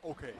Okay.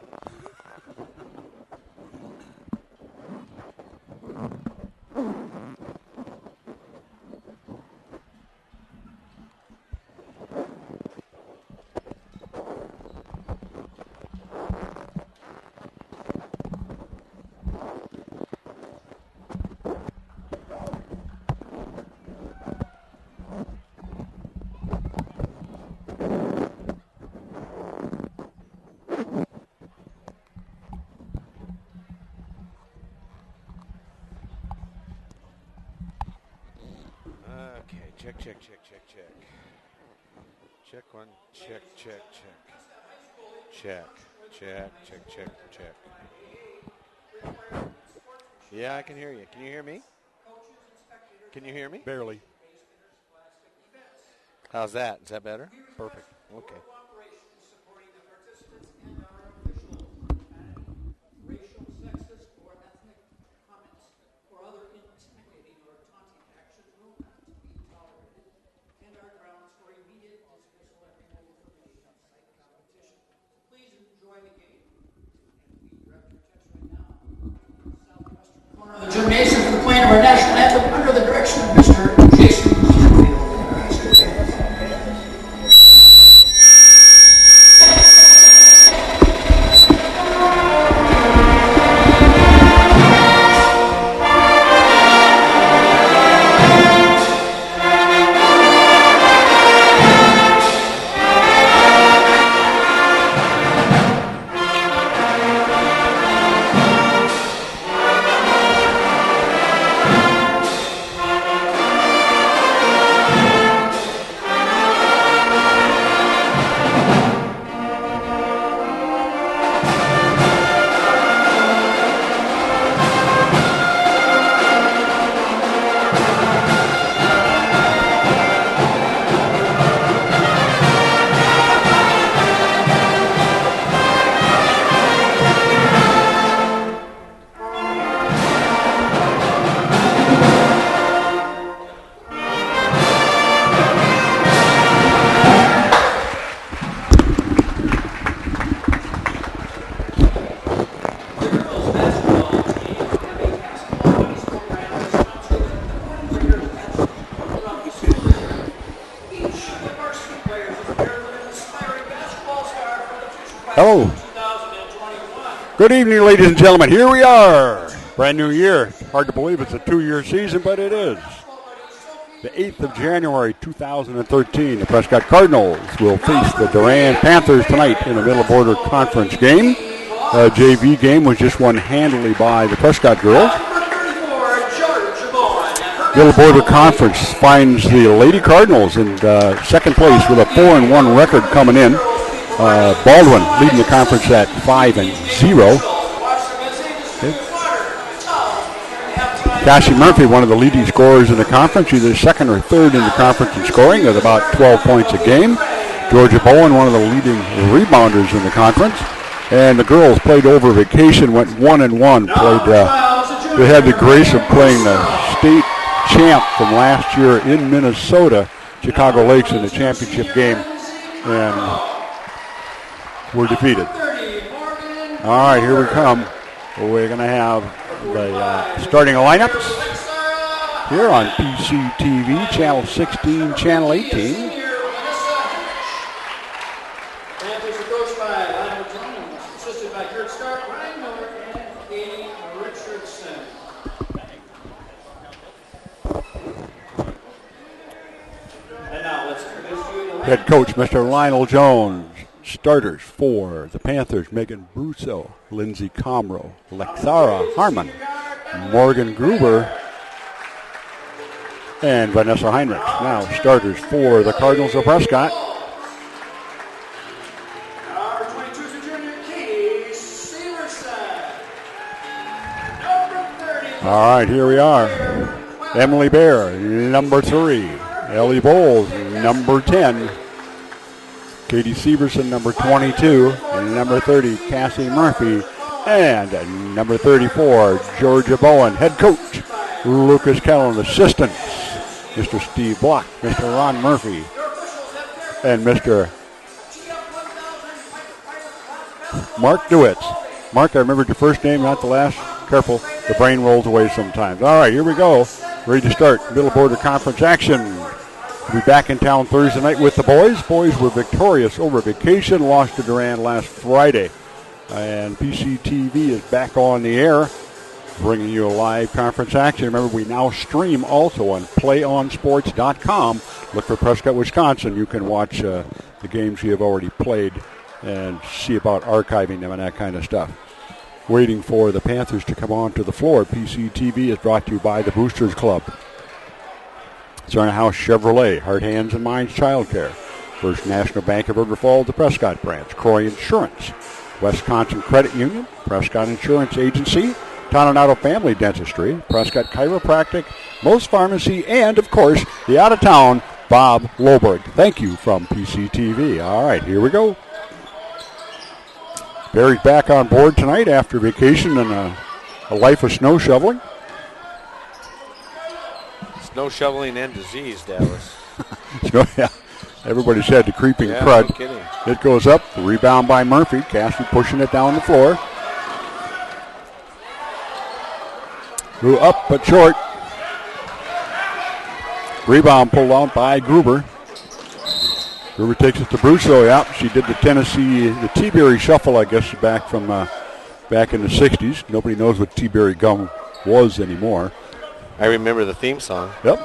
Okay, check. Check one, check. Check. Yeah, I can hear you. Can you hear me? Can you hear me? Barely. How's that? Is that better? Perfect. Okay. Racial, sexist, or ethnic comments or other intimidating or taunting actions will not be tolerated and are grounds for immediate dismissal and removal from the site competition. Please enjoy the game. And we direct your attention right now to the southwestern corner of the gymnasium for the playing of our national anthem under the direction of Mr. Jason Field. Hello. Good evening, ladies and gentlemen. Here we are. Brand new year. Hard to believe it's a 2-year season, but it is. The 8th of January, 2013. The Prescott Cardinals will face the Durand Panthers tonight in a Middle Border Conference game. A JV game was just won handily by the Prescott girls. Middle Border Conference finds the Lady Cardinals in second place with a 4-1 record coming in. Baldwin leading the conference at 5-0. Cassie Murphy, one of the leading scorers in the conference, either second or third in the conference in scoring at about 12 points a game. Georgia Bowen, one of the leading rebounders in the conference. And the girls played over vacation, went 1-1. They had the grace of playing the state champ from last year in Minnesota, Chicago Lakes, in the championship game. And were defeated. All right, here we come. We're going to have the starting lineups here on PCTV, Channel 16, Channel 18. Panthers are coached by Lionel Jones, assisted by Kurt Stark, Ryan Miller, and Katie Richardson. And now let's introduce you to Head coach, Mr. Lionel Jones. Starters for the Panthers: Megan Brusso, Lindsay Comro, Lexara Harmon, Morgan Gruber, and Vanessa Heinrich. Now starters for the Cardinals of Prescott. number 22 is a junior, Katie Severson. Number 30. All right, here we are. Emily Bear, number 3. Ellie Bowles, number 10. Katie Severson, number 22, and number 30, Cassie Murphy, and number 34, Georgia Bowen. Head coach, Lucas Kellen. Assistants, Mr. Steve Block, Mr. Ron Murphy, and Mr. Mark DeWitz. Mark, I remembered your first name, not the last. Careful, the brain rolls away sometimes. All right, here we go. Ready to start Middle Border Conference action. We'll be back in town Thursday night with the boys. Boys were victorious over vacation, lost to Durand last Friday. And PCTV is back on the air, bringing you a live conference action. Remember, we now stream also on playonsports.com. Look for Prescott, Wisconsin. You can watch the games you have already played and see about archiving them and that kind of stuff. Waiting for the Panthers to come onto the floor. PCTV is brought to you by the Boosters Club. Zorna House Chevrolet, Heart, Hands, and Minds Child Care. First National Bank of River Falls, the Prescott branch. Croy Insurance. Wisconsin Credit Union. Prescott Insurance Agency. Toninato Family Dentistry. Prescott Chiropractic. Most Pharmacy. And, of course, the out-of-town Bob Loberg. Thank you from PCTV. All right, here we go. Barry's back on board tonight after vacation and a life of snow shoveling. Snow shoveling and disease, Dallas. Yeah, everybody said the creeping Yeah, crud. no kidding. It goes up. The rebound by Murphy. Cassie pushing it down the floor. Grew up but short. Rebound pulled out by Gruber. Gruber takes it to Brusso. Yeah, she did the T-Berry shuffle, I guess, back in the 60s. Nobody knows what T-Berry gum was anymore. I remember the theme song. Yep.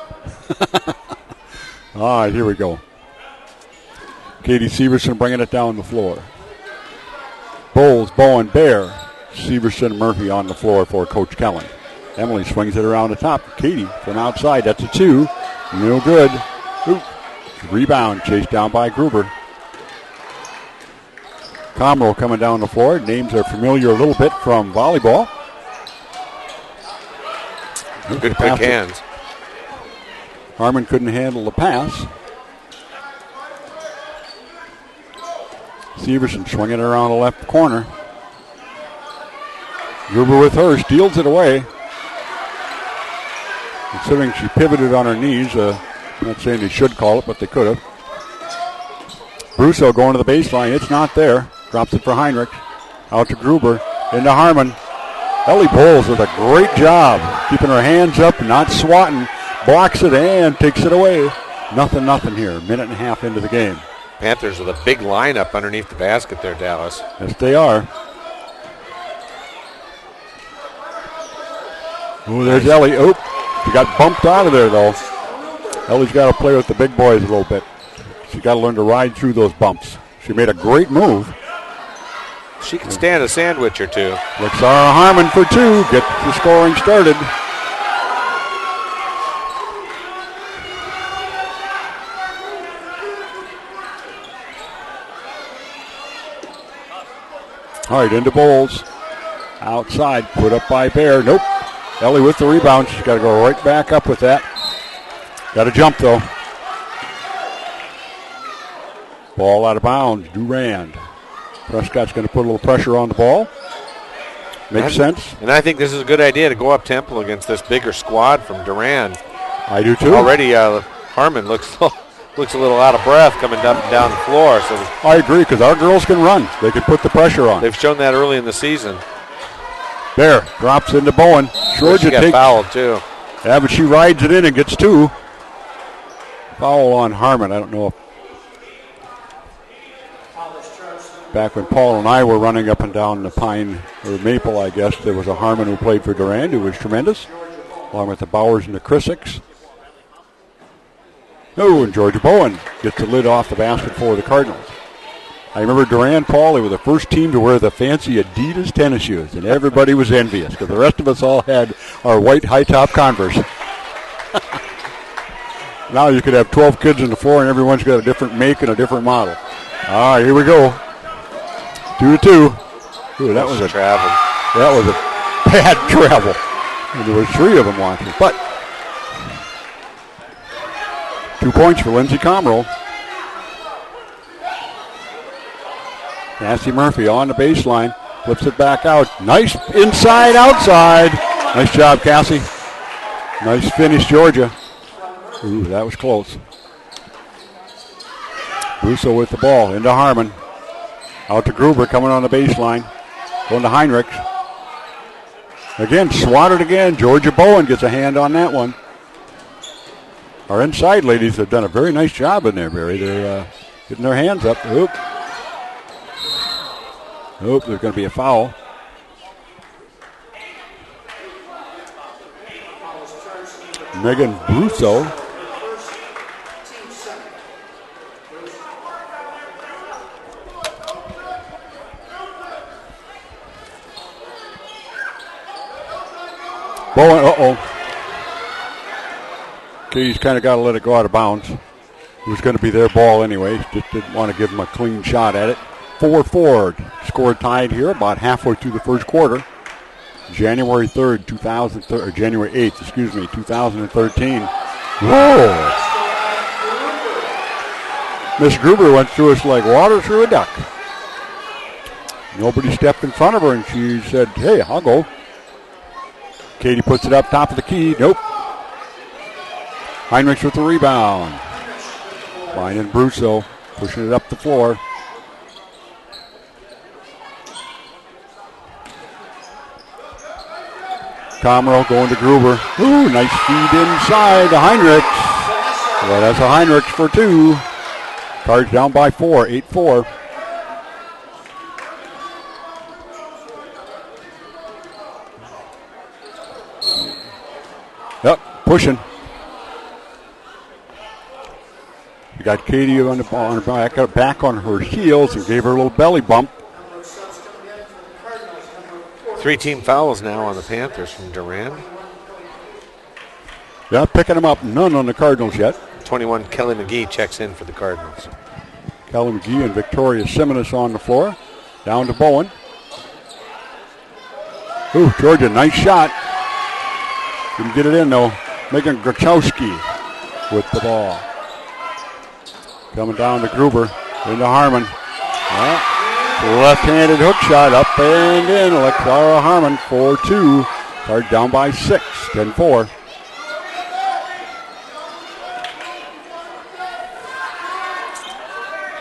All right, here we go. Katie Severson bringing it down the floor. Bowles, Bowen, Bear. Severson, Murphy on the floor for Coach Kellen. Emily swings it around the top. Katie from outside. That's a 2. No good. Oop. Rebound chased down by Gruber. Comroe coming down the floor. Names are familiar a little bit from volleyball. Good quick hands. Harmon couldn't handle the pass. Severson swinging it around the left corner. Gruber with her, steals it away. Considering she pivoted on her knees, not saying they should call it, but they could have. Brusso going to the baseline. It's not there. Drops it for Heinrich. Out to Gruber. Into Harmon. Ellie Bowles does a great job keeping her hands up, not swatting. Blocks it and takes it away. Nothing here. Minute and a half into the game. Panthers with a big lineup underneath the basket there, Dallas. Yes, they are. Oh, there's Ellie. Oh, she got bumped out of there, though. Ellie's got to play with the big boys a little bit. She's got to learn to ride through those bumps. She made a great move. She can stand a sandwich or two. Lexara Harmon for 2. Get the scoring started. All right, into Bowles. Outside, put up by Bear. Nope. Ellie with the rebound. She's got to go right back up with that. Got to jump, though. Ball out of bounds. Durand. Prescott's going to put a little pressure on the ball. Makes sense. And I think this is a good idea to go up tempo against this bigger squad from Durand. I do, too. Already, Harmon looks a little out of breath coming down the floor. So I agree, because our girls can run. They can put the pressure on. They've shown that early in the season. There, drops into Bowen. Georgia got fouled, too. Yeah, but she rides it in and gets 2. Foul on Harmon. I don't know if back when Paul and I were running up and down the Pine, or Maple, I guess, there was a Harmon who played for Durand who was tremendous, along with the Bowers and the Chrissicks. Oh, and Georgia Bowen gets the lid off the basket for the Cardinals. I remember Durand, Paul, they were the first team to wear the fancy Adidas tennis shoes, and everybody was envious because the rest of us all had our white high-top Converse. Now you could have 12 kids on the floor, and everyone's got a different make and a different model. All right, here we go. 2-2. Ooh, that was a travel. That was a bad travel. And there were 3 of them watching. But 2 points for Lindsay Comroe. Cassie Murphy on the baseline. Flips it back out. Nice inside, outside. Nice job, Cassie. Nice finish, Georgia. Ooh, that was close. Russo with the ball into Harmon. Out to Gruber, coming on the baseline. Going to Heinrichs. Again, swatted again. Georgia Bowen gets a hand on that one. Our inside ladies have done a very nice job in there, Barry. They're getting their hands up. Oop, there's going to be a foul. Megan Brusso. Bowen, Katie's kind of got to let it go out of bounds. It was going to be their ball anyway. Just didn't want to give them a clean shot at it. 4-4. Score tied here about halfway through the first quarter. January 3rd, 2013, or January 8th, 2013. Whoa! Miss Gruber went through us like water through a duck. Nobody stepped in front of her, and she said, hey, I'll go. Katie puts it up top of the key. Nope. Heinrichs with the rebound. Finding Brusso, pushing it up the floor. Comero going to Gruber. Ooh, nice feed inside to Heinrichs. Well, that's a Heinrichs for two. Cards down by 4, 8-4. Yep, pushing. You got Katie on her back on her heels and gave her a little belly bump. 3 team fouls now on the Panthers from Durand. Yeah, picking them up. None on the Cardinals yet. 21, Kelly McGee checks in for the Cardinals. Kelly McGee and Victoria Simonis on the floor. Down to Bowen. Ooh, Georgia, nice shot. Didn't get it in, though. Megan Grachowski with the ball. Coming down to Gruber. Into Harmon. Left-handed hook shot up and in. Alexara Harmon 4-2. Card down by 6, 10-4.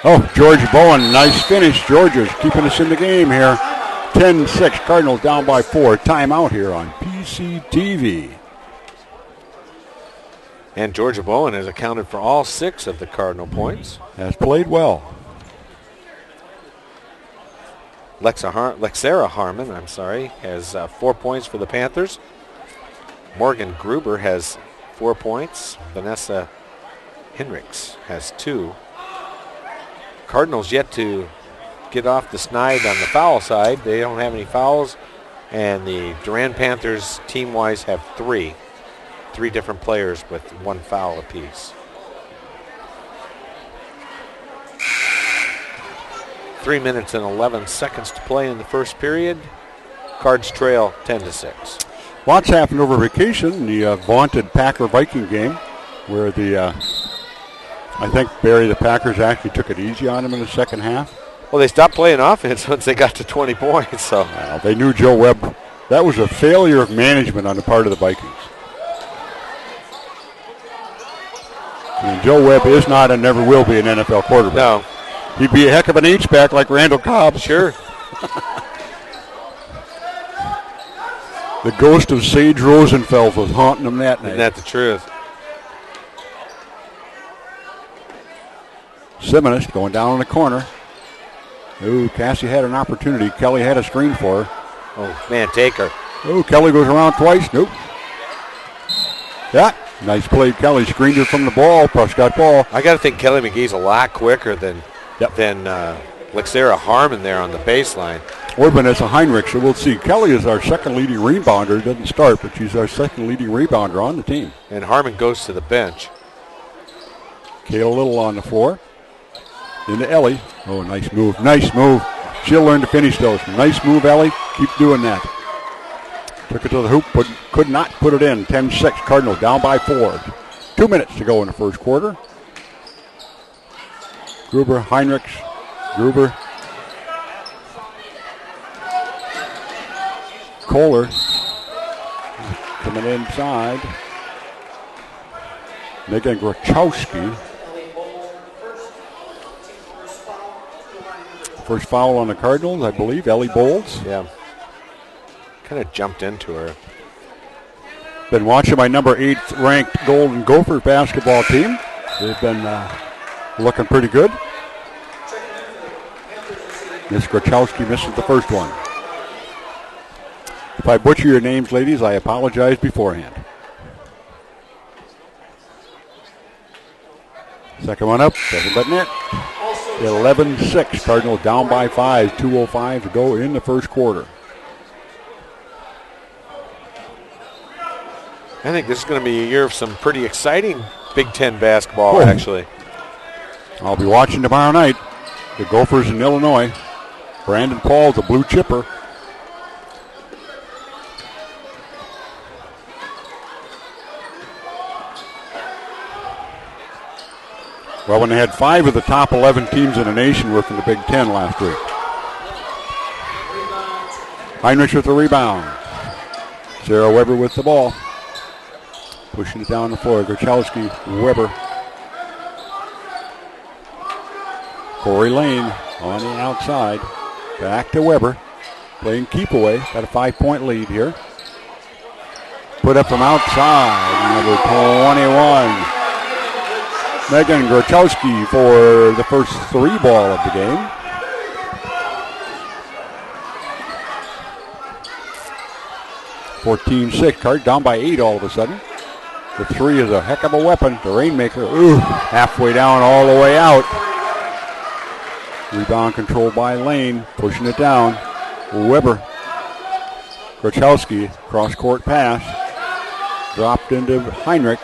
Oh, Georgia Bowen, nice finish. Georgia's keeping us in the game here. 10-6, Cardinals down by 4. Timeout here on PCTV. And Georgia Bowen has accounted for all 6 of the Cardinal points. Has played well. Lexera Harmon, has 4 points for the Panthers. Morgan Gruber has 4 points. Vanessa Heinrichs has 2. Cardinals yet to get off the snide on the foul side. They don't have any fouls. And the Durand Panthers team-wise have 3. 3 different players with 1 foul apiece. 3 minutes and 11 seconds to play in the first period. Cards trail 10-6. Lots happened over vacation. The vaunted Packer-Viking game where I think, Barry, the Packers actually took it easy on them in the second half. Well, they stopped playing offense once they got to 20 points. So well, they knew Joe Webb. That was a failure of management on the part of the Vikings. And Joe Webb is not and never will be an NFL quarterback. No. He'd be a heck of an H-back like Randall Cobb. Sure. The ghost of Sage Rosenfeld was haunting him that night. Isn't that the truth? Simonis going down in the corner. Ooh, Cassie had an opportunity. Kelly had a screen for her. Oh, man, take her. Ooh, Kelly goes around twice. Nope. Yeah, nice play. Kelly screened her from the ball. Prescott ball. I got to think Kelly McGee's a lot quicker than Lexera Harmon there on the baseline. Or Vanessa Heinrich, so we'll see. Kelly is our second leading rebounder. Doesn't start, but she's our second leading rebounder on the team. And Harmon goes to the bench. Kayla Little on the floor. Into Ellie. Oh, nice move. Nice move. She'll learn to finish those. Nice move, Ellie. Keep doing that. Took it to the hoop, but could not put it in. 10-6. Cardinals down by 4. 2 minutes to go in the first quarter. Gruber, Heinrichs. Gruber. Kohler. Coming inside. Megan Grachowski. First foul on the Cardinals, I believe, Ellie Bowles. Yeah. Kind of jumped into her. Been watching my number 8 ranked Golden Gophers basketball team. They've been looking pretty good. Miss Grochowski misses the first one. If I butcher your names, ladies, I apologize beforehand. Second one up, doesn't but net. 11-6, Cardinals down by 5, 2:05 to go in the first quarter. I think this is going to be a year of some pretty exciting Big Ten basketball, actually. I'll be watching tomorrow night. The Gophers in Illinois. Brandon Paul, the blue chipper. Well, when they had 5 of the top 11 teams in the nation were from the Big Ten last week. Heinrich with the rebound. Sarah Weber with the ball. Pushing it down the floor. Grochowski, Weber. Corey Lane on the outside. Back to Weber. Playing keep away. Got a 5-point lead here. Put up from outside. Number 21. Megan Grochowski for the first 3 ball of the game. (14-6). Card down by 8 all of a sudden. The 3 is a heck of a weapon. The Rainmaker, halfway down, all the way out. Rebound controlled by Lane, pushing it down. Weber. Grochowski, cross-court pass. Dropped into Heinrich.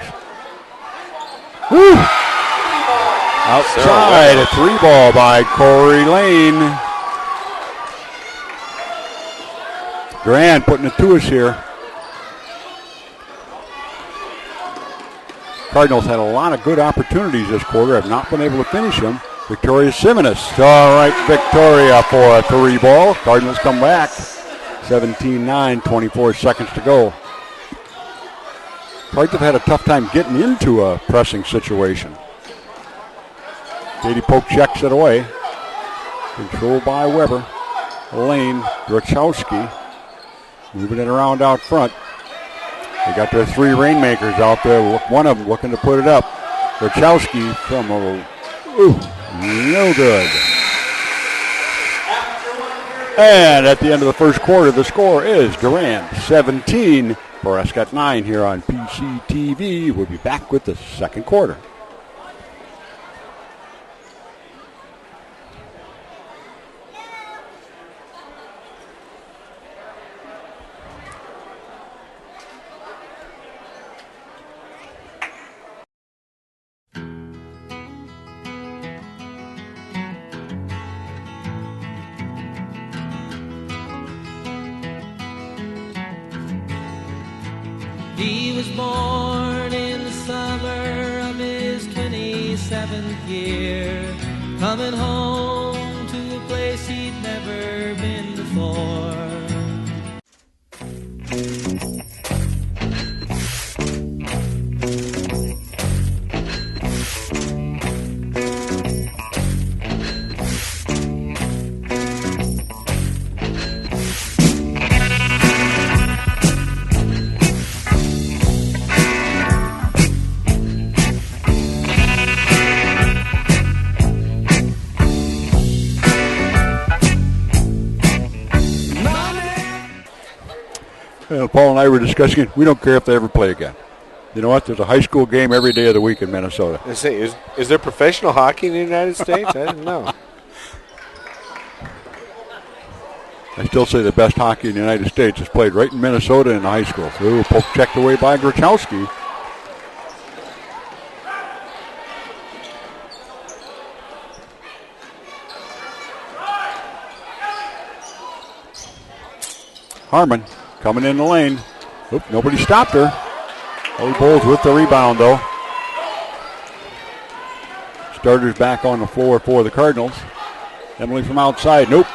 Outside, a 3 ball by Corey Lane. Durand putting it to us here. Cardinals had a lot of good opportunities this quarter, have not been able to finish them. Victoria Simonis. All right, Victoria for a 3 ball. Cardinals come back. 17-9, 24 seconds to go. Cards have had a tough time getting into a pressing situation. Katie Polk checks it away. Controlled by Weber. Lane, Grochowski. Moving it around out front. They got their 3 Rainmakers out there. One of them looking to put it up. Grochowski from no good. And at the end of the first quarter, the score is Durand 17, Prescott 9 here on PCTV. We'll be back with the second quarter. He was born in the summer of his 27th year, coming home to a place he'd never been before. Paul and I were discussing it. We don't care if they ever play again. You know what? There's a high school game every day of the week in Minnesota. I say, is there professional hockey in the United States? I didn't know. I still say the best hockey in the United States is played right in Minnesota in high school. So poke checked away by Grochowski. Harmon coming in the lane. Oop, nobody stopped her. Ellie Bowles with the rebound, though. Starters back on the floor for the Cardinals. Emily from outside. Nope.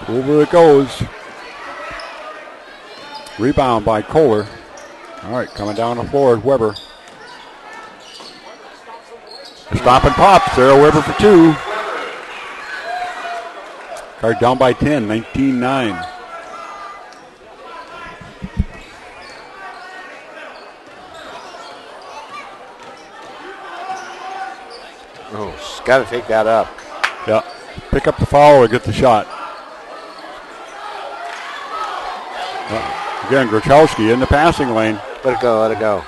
Over it goes. Rebound by Kohler. All right, coming down the floor is Weber. A stop and pop. Sarah Weber for 2. Card down by 10, 19-9. Oh, she's got to take that up. Yeah. Pick up the foul or get the shot. Again, Grochowski in the passing lane. Let it go, let it go.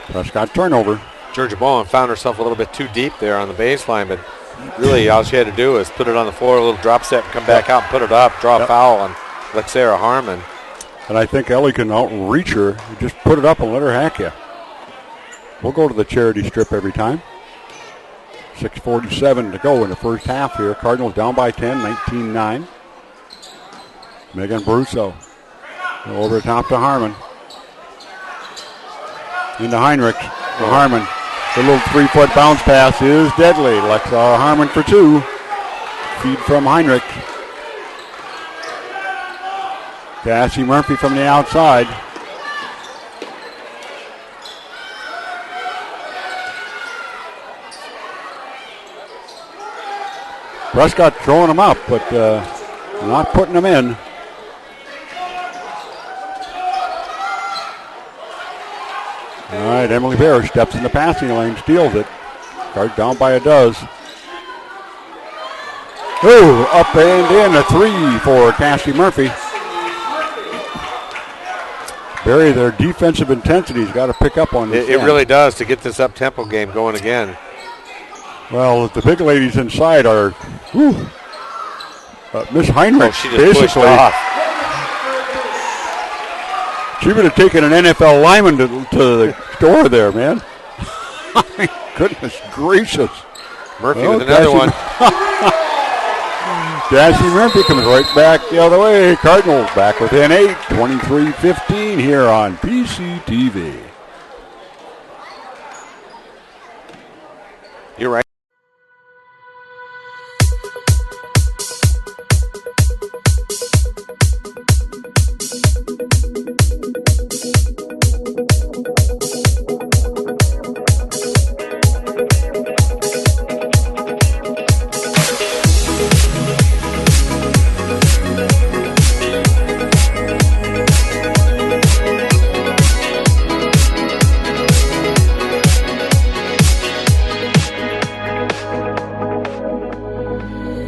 Prescott turnover. Georgia Bowen found herself a little bit too deep there on the baseline, but really all she had to do was put it on the floor, a little drop step, come back out and put it up, draw a foul on Lexera Harmon. And I think Ellie can outreach her. You just put it up and let her hack you. We'll go to the charity strip every time. 6:47 to go in the first half here. Cardinals down by 10, 19-9. Megan Brusso over the top to Harmon. Into Heinrich. To Harmon. The little 3-foot bounce pass is deadly. Lexar Harmon for 2. Feed from Heinrich. Cassie Murphy from the outside. Prescott throwing them up, but not putting them in. All right, Emily Bear steps in the passing lane, steals it. Card down by a dozen. Oh, up and in, a 3 for Cassie Murphy. Barry, their defensive intensity's got to pick up on this. It really does to get this up-tempo game going again. Well, the big ladies inside are, Miss Heinrich, she just pushed off. She would have taken an NFL lineman to the store there, man. Goodness gracious. Murphy with another one. Cassie Murphy comes right back the other way. Cardinals back within 8, 23-15 here on PCTV. You're right.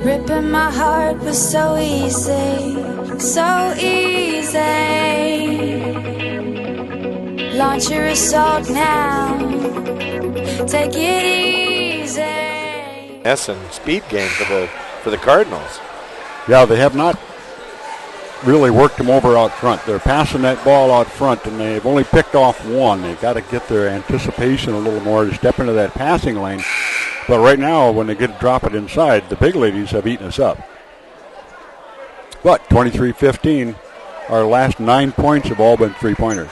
Ripping my heart was so easy, so easy. Launch your assault now, take it easy. And speed game for the Cardinals. Yeah, they have not really worked them over out front. They're passing that ball out front, and they've only picked off one. They've got to get their anticipation a little more to step into that passing lane. But right now, when they get to drop it inside, the big ladies have eaten us up. But 23-15, our last 9 points have all been three-pointers.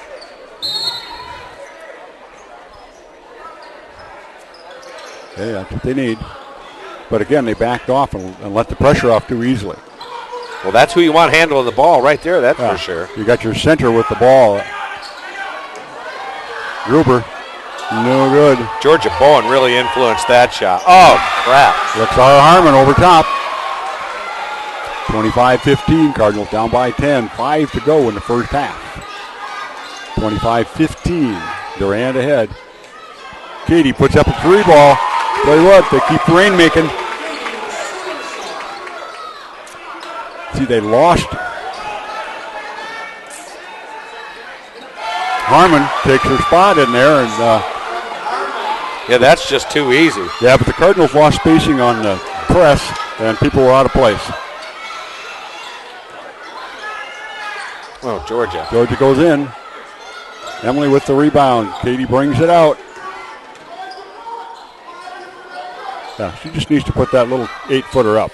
Okay, that's what they need. But again, they backed off and let the pressure off too easily. Well, that's who you want handling the ball right there, that's for sure. You got your center with the ball. Gruber. No good. Georgia Bowen really influenced that shot. Oh, crap. Lexara Harmon over top. 25-15. Cardinals down by 10. 5 to go in the first half. 25-15. Durand ahead. Katie puts up a 3 ball. Tell you what, they keep rainmaking. See, they lost. Harmon takes her spot in there, and yeah, that's just too easy. Yeah, but the Cardinals lost spacing on the press, and people were out of place. Oh, Georgia. Georgia goes in. Emily with the rebound. Katie brings it out. Yeah, she just needs to put that little 8-footer up.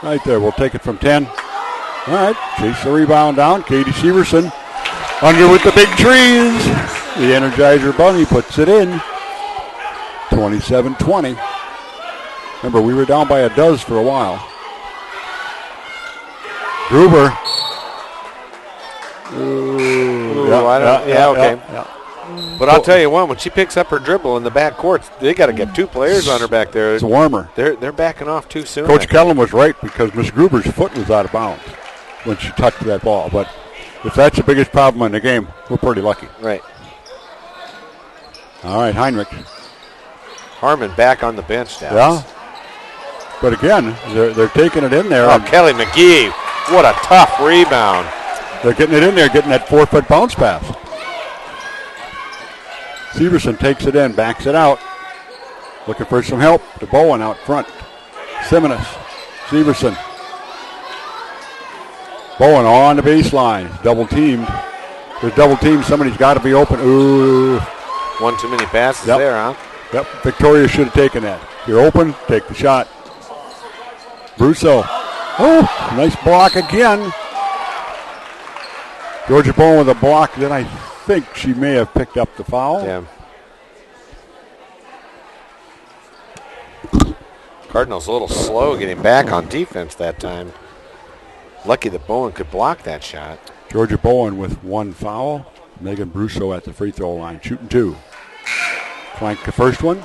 Right there, we'll take it from 10. All right, chase the rebound down. Katie Severson under with the big trees. The Energizer Bunny puts it in. 27-20. Remember, we were down by a dozen for a while. Gruber. Ooh, okay. Yeah. But I'll tell you what, when she picks up her dribble in the back court, they got to get 2 players on her back there. It's warmer. They're backing off too soon. Coach Kellen was right because Miss Gruber's foot was out of bounds when she touched that ball. But if that's the biggest problem in the game, we're pretty lucky. Right. All right, Heinrich. Harmon back on the bench, Dallas. Yeah. But again, they're taking it in there. Oh, Kelly McGee, what a tough rebound. They're getting it in there, getting that 4-foot bounce pass. Severson takes it in, backs it out. Looking for some help. To Bowen out front. Simonis. Severson. Bowen on the baseline. Double teamed. There's double teamed. Somebody's got to be open. Ooh. One too many passes there, huh? Yep. Victoria should have taken that. If you're open, take the shot. Brusso. Oh, nice block again. Georgia Bowen with a block. Then I think she may have picked up the foul. Yeah. Cardinals a little slow getting back on defense that time. Lucky that Bowen could block that shot. Georgia Bowen with 1 foul. Megan Brusso at the free throw line, shooting 2. Flank the first one.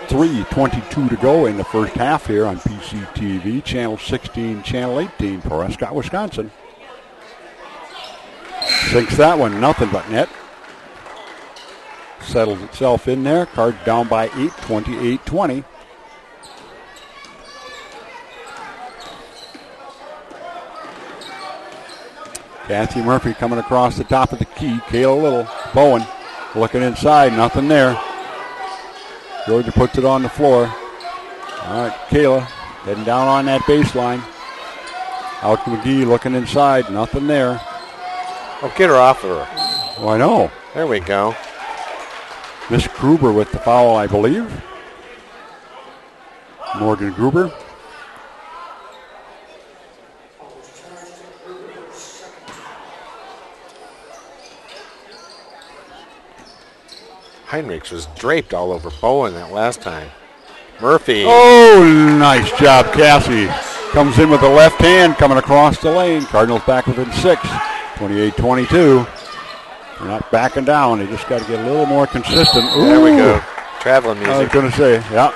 3:22 to go in the first half here on PCTV, Channel 16, Channel 18, Prescott, Wisconsin. Sinks that one, nothing but net. Settles itself in there. Card down by 8, 28-20. Kathy Murphy coming across the top of the key. Kayla Little, Bowen looking inside, nothing there. Georgia puts it on the floor. All right, Kayla heading down on that baseline. Out to McGee looking inside, nothing there. Oh, get her off of her. Oh, I know. There we go. Miss Gruber with the foul, I believe. Morgan Gruber. Heinrichs was draped all over Bowen that last time. Murphy. Oh, nice job, Cassie. Comes in with the left hand, coming across the lane. Cardinals back within 6, 28-22. They're not backing down. They just got to get a little more consistent. Ooh. There we go. Traveling music. I was going to say, yeah.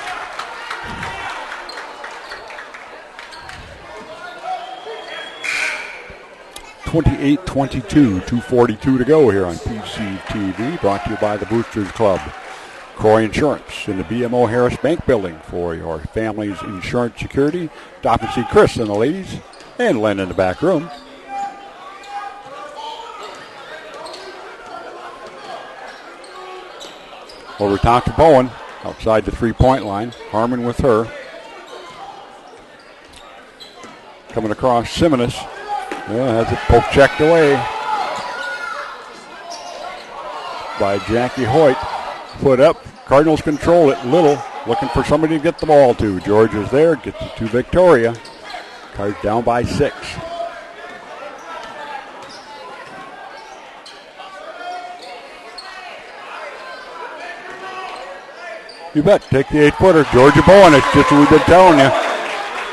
(28-22), 2:42 to go here on PCTV. Brought to you by the Boosters Club, Croy Insurance in the BMO Harris Bank Building for your family's insurance security. Stop and see Chris and the ladies, and Len in the back room. Over top to Bowen, outside the three-point line. Harmon with her. Coming across, Simonis. Has it poke checked away by Jackie Hoyt. Foot up. Cardinals control it. Little looking for somebody to get the ball to. Georgia's there. Gets it to Victoria. Cards down by 6. You bet. Take the 8-footer. Georgia Bowen. It's just what we've been telling you.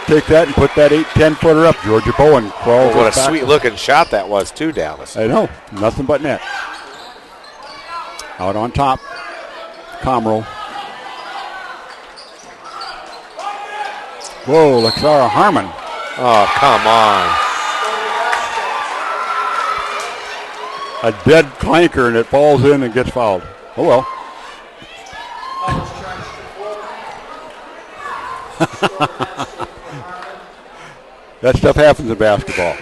Take that and put that 8-10-footer up. Georgia Bowen crawls. What a sweet-looking shot that was, too, Dallas. I know. Nothing but net. Out on top. Comro. Whoa, Lexara Harmon. Oh, come on. A dead clanker, and it falls in and gets fouled. Oh, well. That stuff happens in basketball.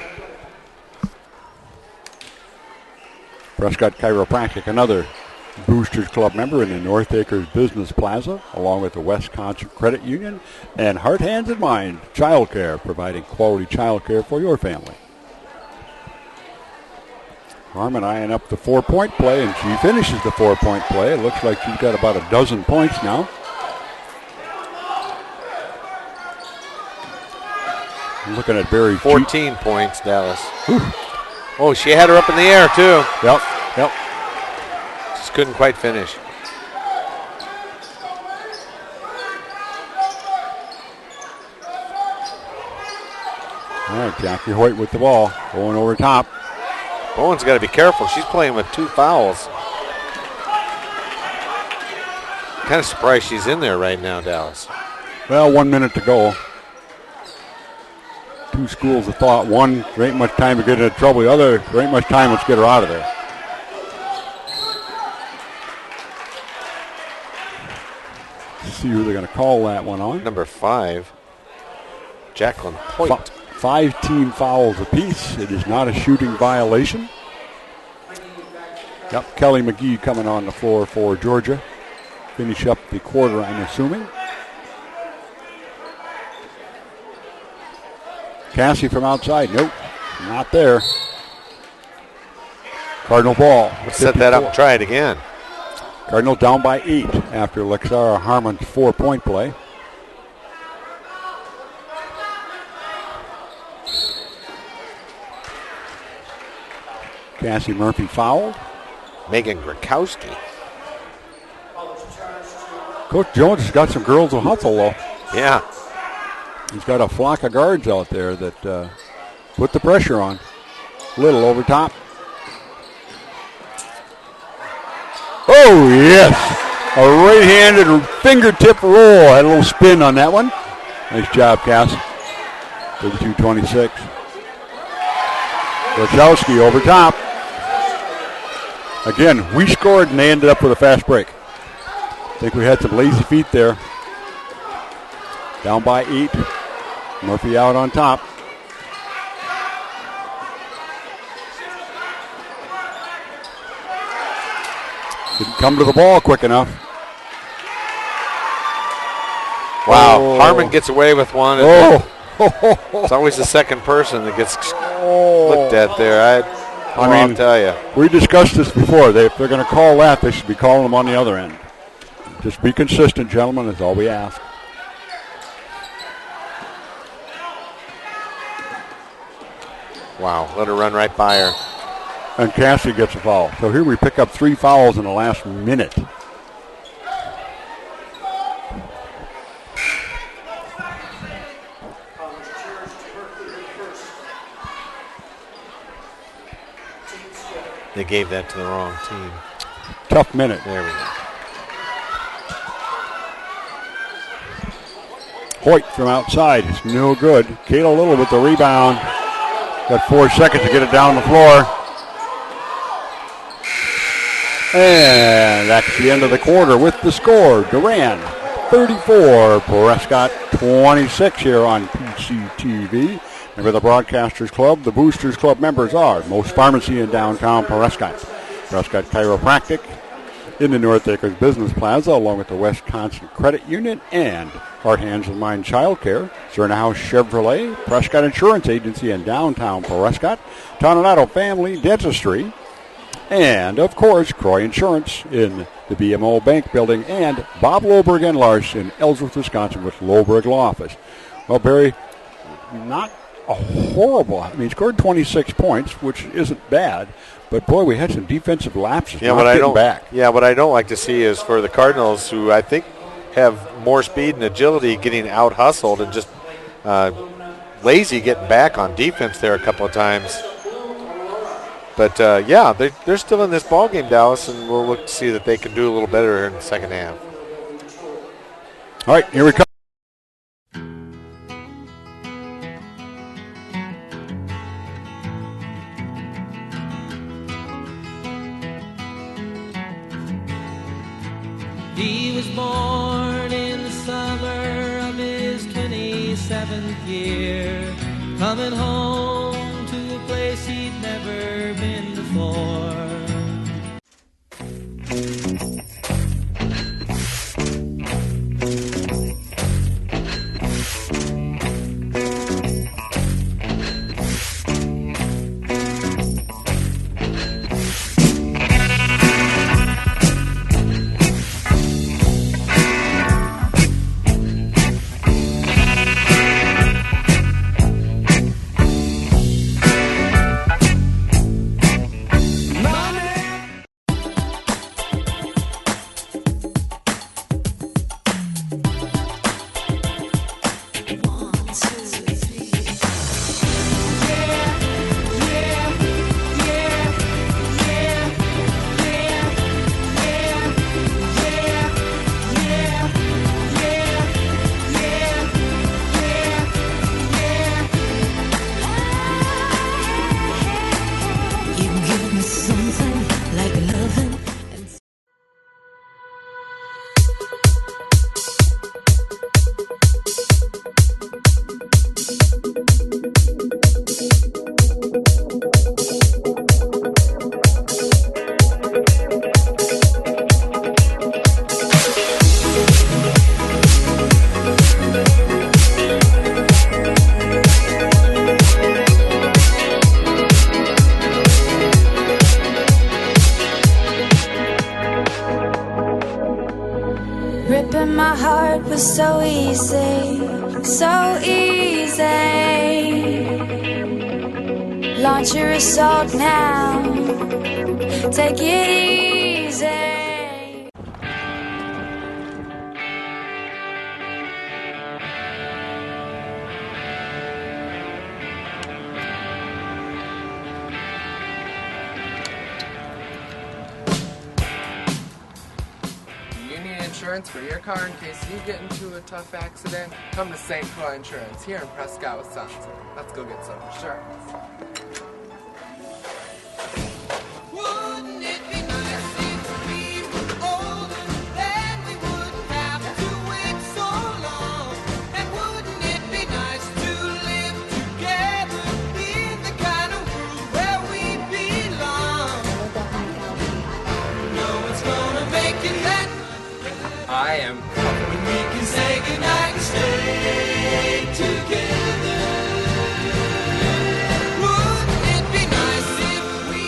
Prescott Chiropractic, another Boosters Club member in the North Acres Business Plaza, along with the West Concert Credit Union and Heart, Hands, and Mind Child Care, providing quality child care for your family. Harmon eyeing up the 4-point play, and she finishes the 4-point play. It looks like she's got about a dozen points now. Looking at Barry. 14 points, Dallas. Whew. Oh, she had her up in the air, too. Yep. Just couldn't quite finish. All right, Jackie Hoyt with the ball. Going over top. Bowen's got to be careful. She's playing with 2 fouls. Kind of surprised she's in there right now, Dallas. Well, 1 minute to go. 2 schools of thought. One, there ain't much time to get into trouble. The other, there ain't much time, let's get her out of there. Let's see who they're going to call that one on. Number 5, Jacqueline Hoyt. 5 team fouls apiece. It is not a shooting violation. Yep, Kelly McGee coming on the floor for Georgia. Finish up the quarter, I'm assuming. Cassie from outside. Nope, not there. Cardinal ball. Let's set that up and try it again. Cardinals down by 8 after Lexara Harmon's 4-point play. Cassie Murphy fouled. Megan Grakowski. Coach Jones has got some girls who hustle, though. Yeah. He's got a flock of guards out there that put the pressure on. Little over top. Oh, yes. A right-handed fingertip roll. Had a little spin on that one. Nice job, Cass. 32-26. Wachowski over top. Again, we scored and they ended up with a fast break. I think we had some lazy feet there. Down by 8. Murphy out on top. Didn't come to the ball quick enough. Wow, Oh. Harmon gets away with one. Oh. It's always the second person that gets looked at there. I'll tell you. We discussed this before. If they're going to call that, they should be calling them on the other end. Just be consistent, gentlemen, is all we ask. Wow, let her run right by her. And Cassie gets a foul. So here we pick up 3 fouls in the last minute. They gave that to the wrong team. Tough minute. There we go. Hoyt from outside. It's no good. Kayla Little with the rebound. Got 4 seconds to get it down the floor. And that's the end of the quarter with the score. Durand 34, Prescott 26 here on PCTV. Remember the Broadcasters Club, the Boosters Club members are Most Pharmacy in downtown Prescott, Prescott Chiropractic in the North Acres Business Plaza, along with the Wisconsin Credit Union and Heart, Hands, and Mind Child Care, Cerna House Chevrolet, Prescott Insurance Agency in downtown Prescott, Toninato Family Dentistry, and, of course, Croy Insurance in the BMO Bank Building, and Bob Loberg and Larson in Ellsworth, Wisconsin with Loberg Law Office. Well, Barry, not a horrible. I mean, he scored 26 points, which isn't bad. But, boy, we had some defensive lapses. Yeah, what I don't like to see is for the Cardinals, who I think have more speed and agility, getting out-hustled and just lazy getting back on defense there a couple of times. But, yeah, they're still in this ballgame, Dallas, and we'll look to see that they can do a little better in the second half. All right, here we come. He was born in the summer of his 27th year, coming home to a place he'd never been before. heart was so easy, so easy. Launch your assault now, take it easy. Insurance for your car in case you get into a tough accident? Come to St. Croix Insurance here in Prescott, Wisconsin. Let's go get some insurance. Wouldn't it be nice if we were older, then we wouldn't have to wait so long? And wouldn't it be nice to live together in the kind of world where we belong? No one's gonna make it that I am when we can say goodnight and stay together. Wouldn't it be nice if we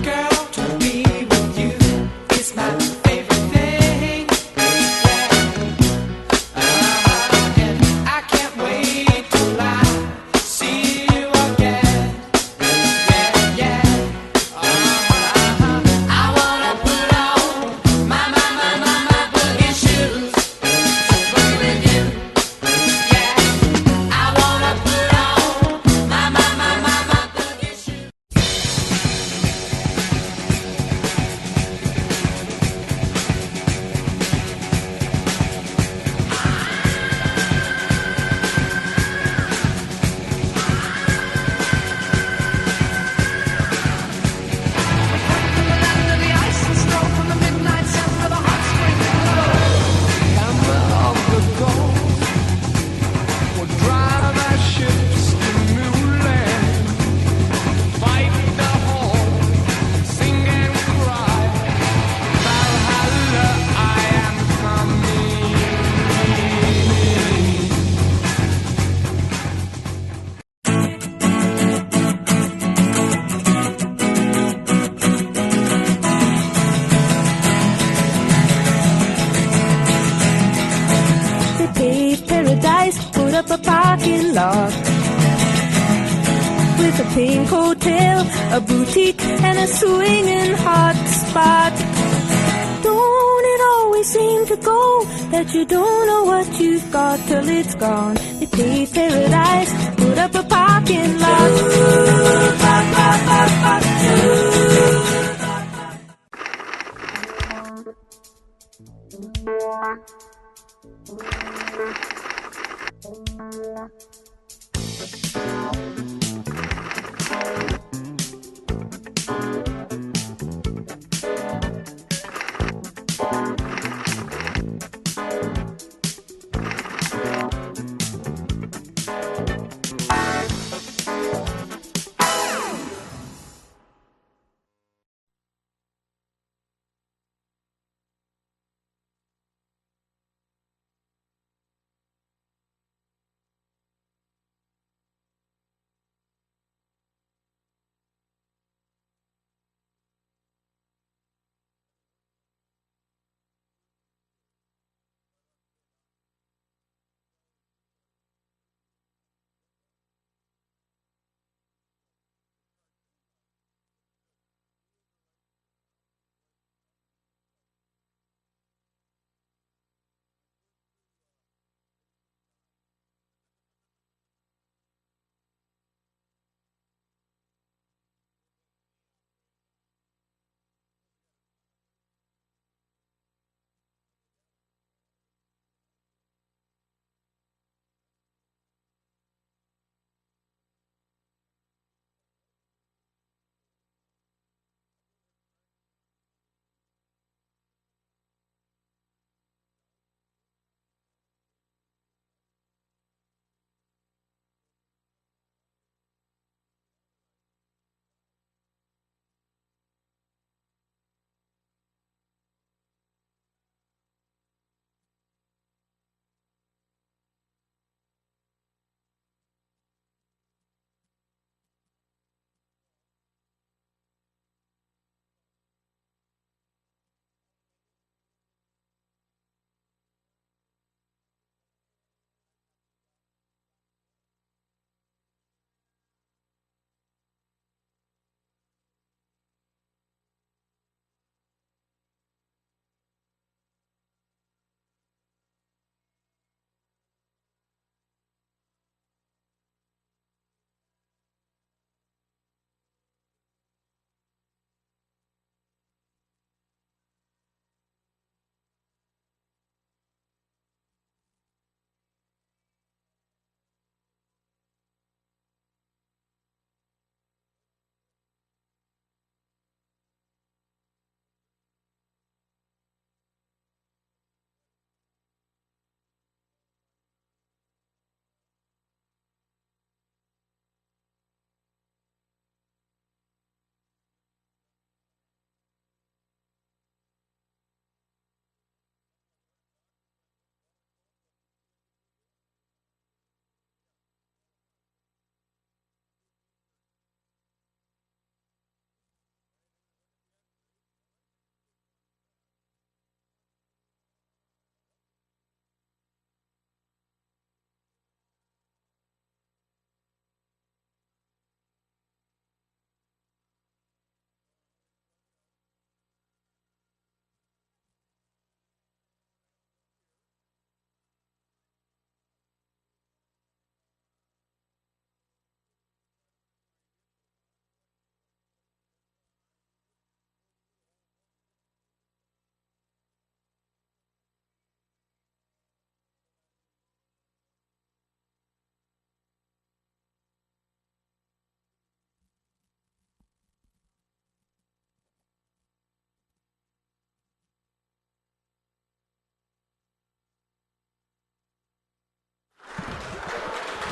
Girl, to be with you is my favorite thing. And I can't wait till I see you again. Yeah. I wanna put on my boogie shoes, just play with you. Yeah. I wanna put on my boogie shoes. Under the ice and snow from the midnight sun where the hot spring glow. Hammer of the gold will drive our ships to new land. Fight the whole, sing and cry. Valhalla, I am coming. They paved paradise, put up a parking lot with a pink hotel, a boutique, and a swinging hot spot. Don't it always seem to go that you don't know what you've got till it's gone? They paved paradise, put up a parking lot.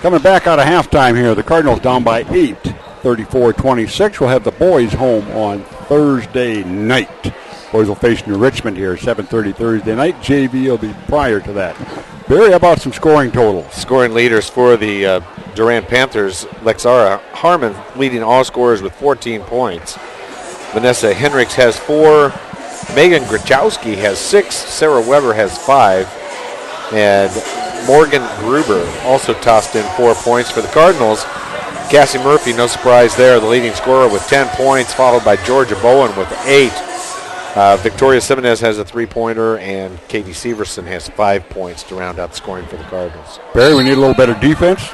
Coming back out of halftime here, the Cardinals down by 8, 34-26. We'll have the boys home on Thursday night. Boys will face New Richmond here, 7:30 Thursday night. JV will be prior to that. Barry, how about some scoring totals? Scoring leaders for the Durand Panthers, Lexara Harmon leading all scorers with 14 points. Vanessa Henricks has 4. Megan Grachowski has 6. Sarah Weber has 5. And Morgan Gruber also tossed in 4 points for the Cardinals. Cassie Murphy, no surprise there, the leading scorer with 10 points, followed by Georgia Bowen with 8. Victoria Simonez has a 3-pointer, and Katie Severson has 5 points to round out the scoring for the Cardinals. Barry, we need a little better defense,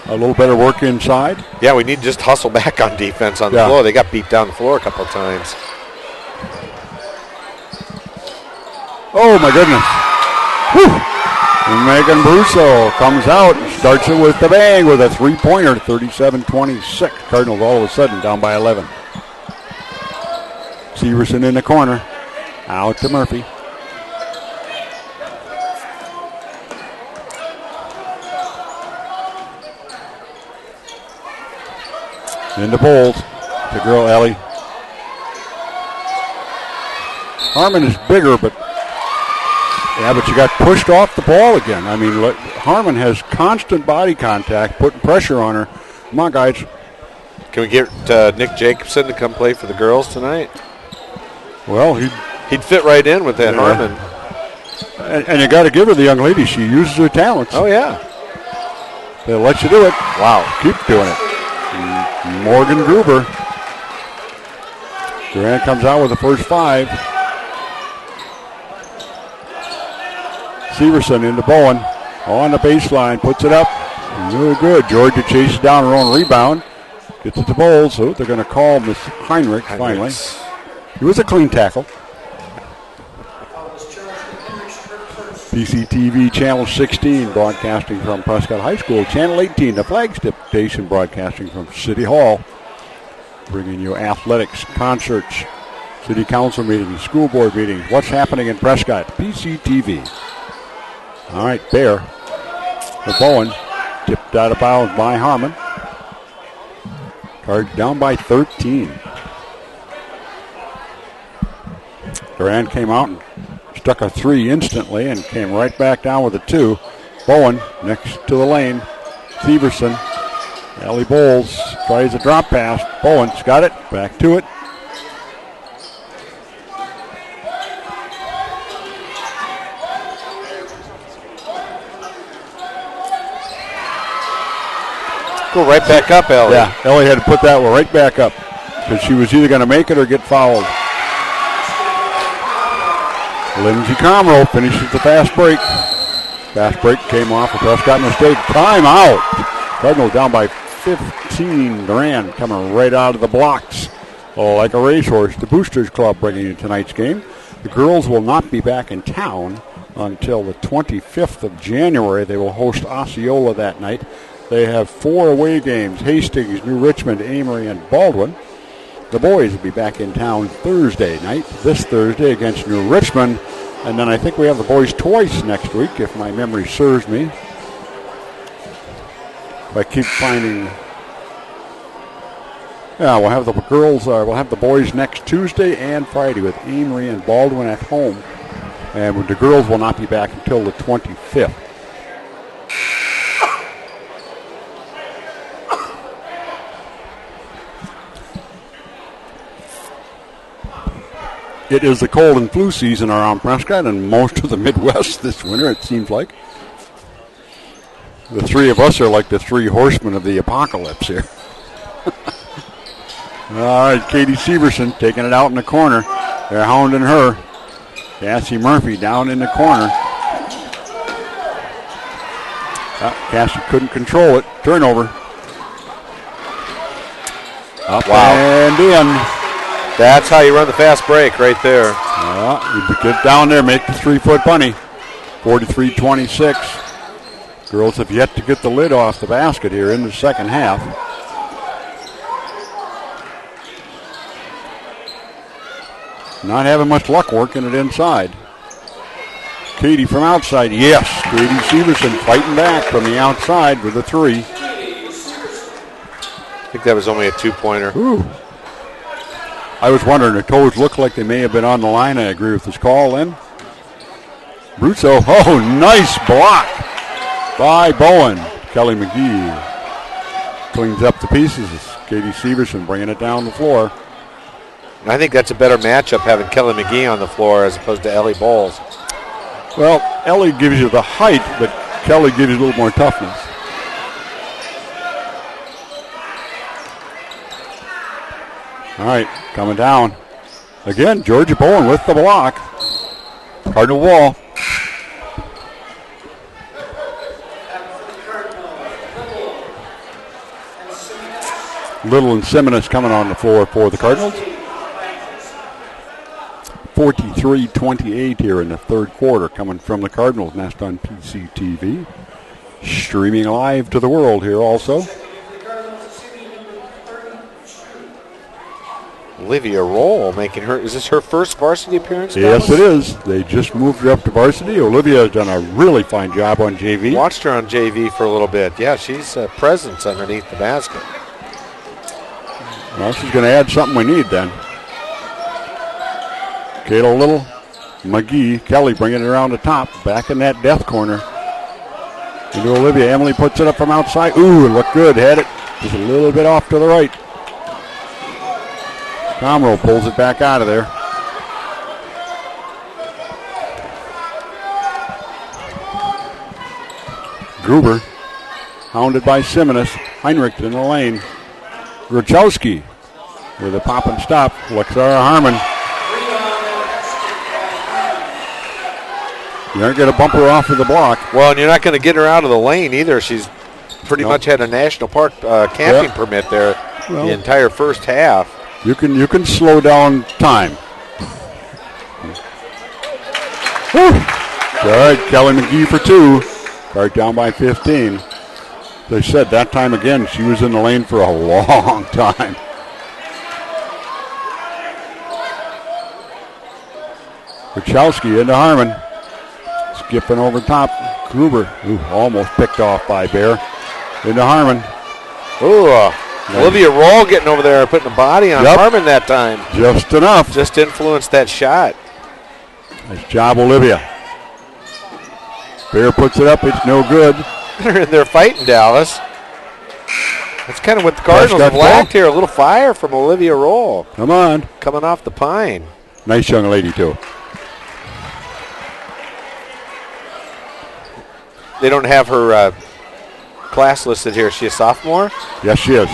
a little better work inside. Yeah, we need to just hustle back on defense on the floor. They got beat down the floor a couple of times. Oh, my goodness. Whew. And Megan Brusso comes out and starts it with the bang with a 3-pointer, 37-26. Cardinals all of a sudden down by 11. Severson in the corner. Out to Murphy. Into Bowles. The girl, Ellie. Harmon is bigger, but she got pushed off the ball again. I mean, Harmon has constant body contact, putting pressure on her. Come on, guys. Can we get Nick Jacobson to come play for the girls tonight? Well, he'd fit right in with that Harmon. And you got to give her the young lady. She uses her talents. Oh, yeah. They'll let you do it. Wow. Keep doing it. Morgan Gruber. Durand comes out with the first 5. Severson into Bowen. On the baseline. Puts it up. Really good. Georgia chases down her own rebound. Gets it to Bowles. So they're going to call Miss Heinrich finally. It was a clean tackle. PCTV Channel 16 broadcasting from Prescott High School. Channel 18, the flagship station broadcasting from City Hall. Bringing you athletics, concerts, city council meetings, school board meetings. What's happening in Prescott? PCTV. All right, Bear. For Bowen. Tipped out of bounds by Harmon. Cards down by 13. Durand came out and stuck a 3 instantly and came right back down with a 2. Bowen next to the lane. Severson. Allie Bowles tries a drop pass. Bowen's got it. Back to it. Go right back up, Ellie. Yeah, Ellie had to put that one right back up because she was either going to make it or get fouled. Lindsey Comroe finishes the fast break. Fast break came off. A Prescott mistake. Timeout. Cardinals down by 15. Durand coming right out of the blocks. Oh, like a racehorse. The Boosters Club bringing you tonight's game. The girls will not be back in town until the 25th of January. They will host Osceola that night. They have 4 away games. Hastings, New Richmond, Amory, and Baldwin. The boys will be back in town Thursday night, this Thursday against New Richmond. And then I think we have the boys twice next week, if my memory serves me. If I keep finding... Yeah, we'll have the girls, we'll have the boys next Tuesday and Friday with Amory and Baldwin at home. And the girls will not be back until the 25th. It is the cold and flu season around Prescott and most of the Midwest this winter, it seems like. The 3 of us are like the 3 horsemen of the apocalypse here. All right, Katie Severson taking it out in the corner. They're hounding her. Cassie Murphy down in the corner. Cassie couldn't control it. Turnover. Up and in. That's how you run the fast break right there. You get down there, make the 3-foot bunny. 43-26. Girls have yet to get the lid off the basket here in the second half. Not having much luck working it inside. Katie from outside. Yes, Katie Severson fighting back from the outside with a 3. I think that was only a 2-pointer. Ooh. I was wondering, the toes look like they may have been on the line. I agree with this call then. Bruzzo, oh, nice block by Bowen. Kelly McGee cleans up the pieces. Katie Severson bringing it down the floor. I think that's a better matchup having Kelly McGee on the floor as opposed to Ellie Bowles. Well, Ellie gives you the height, but Kelly gives you a little more toughness. All right, coming down. Again, Georgia Bowen with the block. Cardinal ball. Little and Simmons coming on the floor for the Cardinals. 43-28 here in the third quarter coming from the Cardinals Nest on PCTV. Streaming live to the world here also. Olivia Roll making her, is this her first varsity appearance? Yes, it is. They just moved her up to varsity. Olivia has done a really fine job on JV. Watched her on JV for a little bit. Yeah, she's a presence underneath the basket. Well, she's going to add something we need then. Kayla Little, McGee, Kelly bringing it around the top, back in that death corner. Into Olivia. Emily puts it up from outside. Ooh, it looked good. Had it just a little bit off to the right. Comro pulls it back out of there. Gruber, hounded by Simonis. Heinrich in the lane. Gruchowski with a pop and stop. Lexara Harmon. You aren't going to bump her off of the block. Well, and you're not going to get her out of the lane either. She's pretty much had a national park camping permit there the entire first half. You can slow down time. Woo. All right, Kelly McGee for 2. Right down by 15. They said that time again she was in the lane for a long time. Wachowski into Harmon. Skipping over top. Gruber, almost picked off by Bear. Into Harmon. Ooh, Olivia Roll getting over there, putting a body on Harmon that time. Just enough. Just influenced that shot. Nice job, Olivia. Bear puts it up. It's no good. They're fighting Dallas. That's kind of what the Cardinals have lacked here. A little fire from Olivia Roll. Come on. Coming off the pine. Nice young lady, too. They don't have her class listed here. Is she a sophomore? Yes, she is.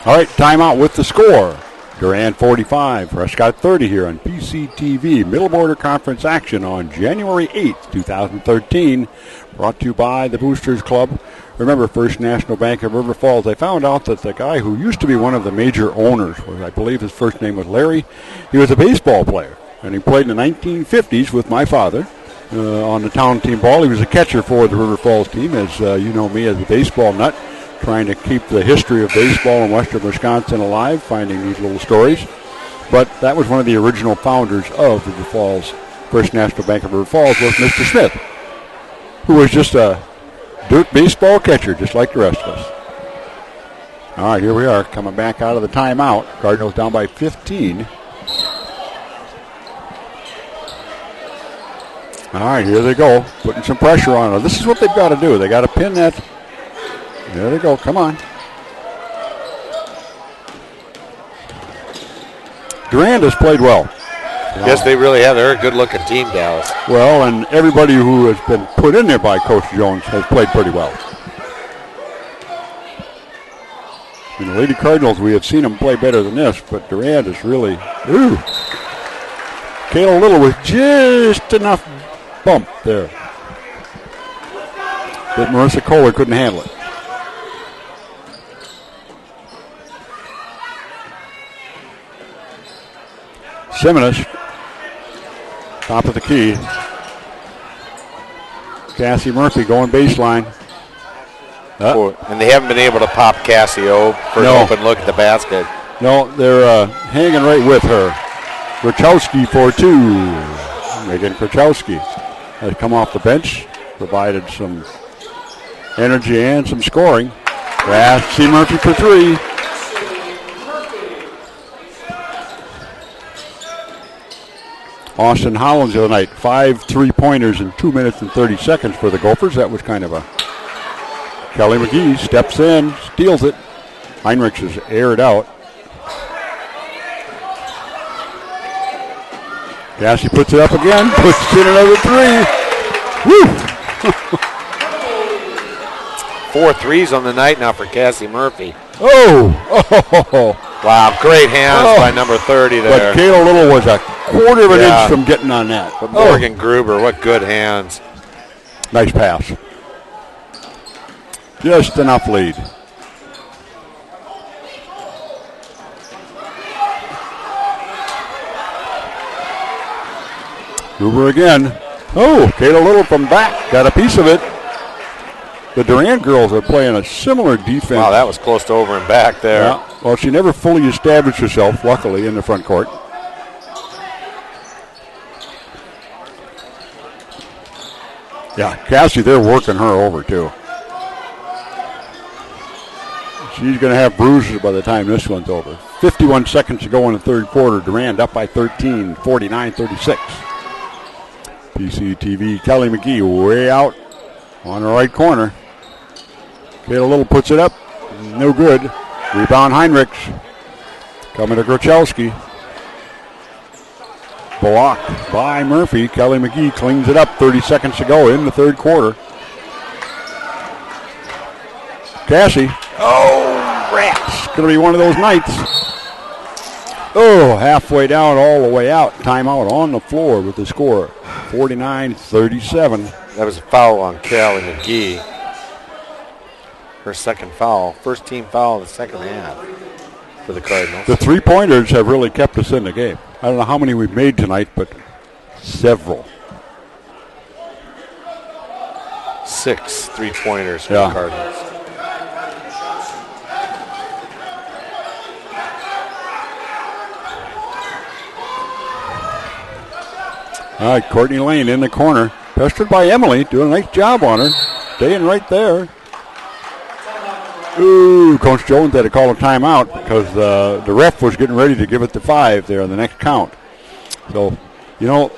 All right, timeout with the score. Durand 45, Prescott 30 here on PCTV. Middle Border Conference action on January 8th, 2013. Brought to you by the Boosters Club. Remember, First National Bank of River Falls. I found out that the guy who used to be one of the major owners, I believe his first name was Larry, he was a baseball player. And he played in the 1950s with my father on the town team ball. He was a catcher for the River Falls team, as you know me as a baseball nut, trying to keep the history of baseball in western Wisconsin alive, finding these little stories. But that was one of the original founders of River Falls. First National Bank of River Falls was Mr. Smith, who was just a dirt baseball catcher, just like the rest of us. All right, here we are, coming back out of the timeout. Cardinals down by 15. All right, here they go, putting some pressure on them. This is what they've got to do. They got to pin that. There they go, come on. Durand has played well. Yes, they really have. They're a good-looking team, Dallas. Well, and everybody who has been put in there by Coach Jones has played pretty well. In the Lady Cardinals, we have seen them play better than this, but Durand is really, Kayla Little with just enough bump there that Marissa Kohler couldn't handle it. Simonis, top of the key. Cassie Murphy going baseline. And they haven't been able to pop Cassio for an open look at the basket. No, they're hanging right with her. Krachowski for 2. Megan Krachowski has come off the bench, provided some energy and some scoring. Cassie Murphy for 3. Austin Hollins the other night, 5 3-pointers in 2 minutes and 30 seconds for the Gophers. That was kind of a... Kelly McGee steps in, steals it. Heinrichs has aired out. Cassie puts it up again, puts in another 3. Woo! 4 threes on the night now for Cassie Murphy. Oh! Wow, great hands by number 30 there. But Kayla Little was a quarter of an inch from getting on that. But Morgan Gruber, what good hands. Nice pass. Just enough lead. Gruber again. Oh, Kayla Little from back. Got a piece of it. The Durand girls are playing a similar defense. Wow, that was close to over and back there. Yeah. Well, she never fully established herself, luckily, in the front court. Yeah, Cassie, they're working her over, too. She's going to have bruises by the time this one's over. 51 seconds to go in the third quarter. Durand up by 13, 49-36. PCTV, Kelly McGee way out on the right corner. Kayla Little puts it up. No good. Rebound Heinrichs. Coming to Grachowski. Blocked by Murphy. Kelly McGee cleans it up. 30 seconds to go in the third quarter. Cassie. Oh, rats. Going to be one of those nights. Oh, halfway down, all the way out. Timeout on the floor with the score. 49-37. That was a foul on Kelly McGee. Her second foul. First team foul in the second half for the Cardinals. The 3-pointers have really kept us in the game. I don't know how many we've made tonight, but several. 6 3-pointers for the Cardinals. All right, Courtney Lane in the corner. Pestered by Emily. Doing a nice job on her. Staying right there. Ooh, Coach Jones had to call a timeout because the ref was getting ready to give it the 5 there on the next count. So, you know,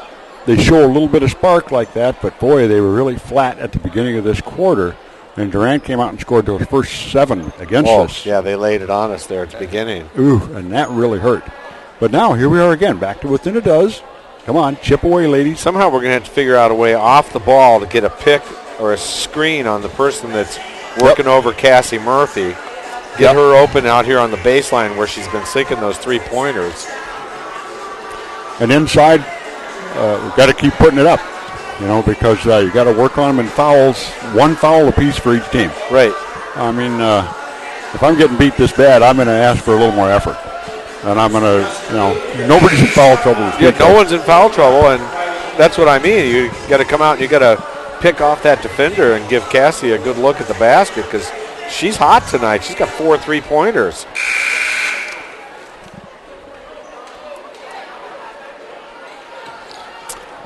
they show a little bit of spark like that, but boy, they were really flat at the beginning of this quarter. And Durand came out and scored those first 7 against us. Yeah, they laid it on us there at the beginning. Ooh, and that really hurt. But now, here we are again, back to within a dozen. Come on, chip away, ladies. Somehow we're going to have to figure out a way off the ball to get a pick or a screen on the person that's working over Cassie Murphy. Get her open out here on the baseline where she's been sinking those 3-pointers. And inside, we've got to keep putting it up, you know, because you got to work on them in fouls. 1 foul apiece for each team. Right. I mean, if I'm getting beat this bad, I'm going to ask for a little more effort. And I'm going to, you know, nobody's in foul trouble. Yeah, no one's in foul trouble, and that's what I mean. You got to come out and you got to pick off that defender and give Cassie a good look at the basket because she's hot tonight. She's got 4 3-pointers.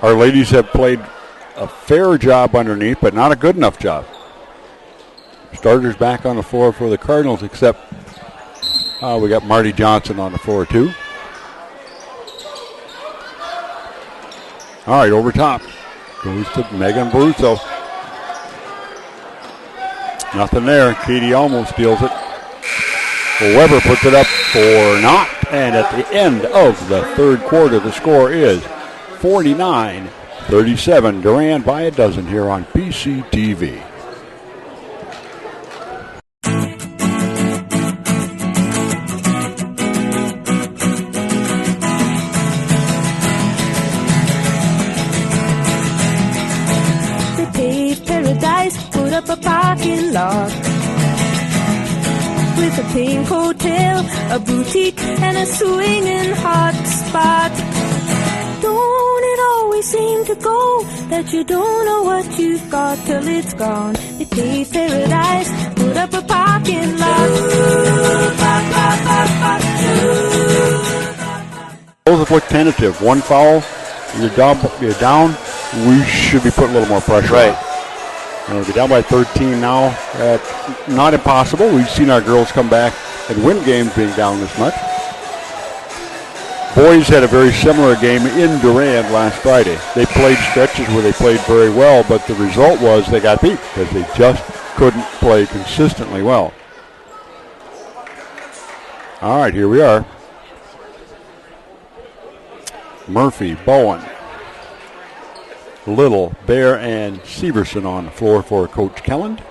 Our ladies have played a fair job underneath, but not a good enough job. Starters back on the floor for the Cardinals, except we got Marty Johnson on the floor too. All right, over top. Goes to Megan Bruzzo. Nothing there. Katie almost steals it. Well, Weber puts it up for not. And at the end of the third quarter, the score is 49-37. Durand by a dozen here on PCTV. Put up a parking lot with a pink hotel, a boutique, and a swinging hot spot. Don't it always seem to go that you don't know what you you've got till it's gone. They paved paradise, put up a parking lot. Both look tentative. One foul, you're down. We should be putting a little more pressure on. We're down by 13 now. Not impossible. We've seen our girls come back and win games being down this much. Boys had a very similar game in Durand last Friday. They played stretches where they played very well, but the result was they got beat because they just couldn't play consistently well. All right, here we are. Murphy, Bowen, Little, Bear, and Severson on the floor for Coach Kelland.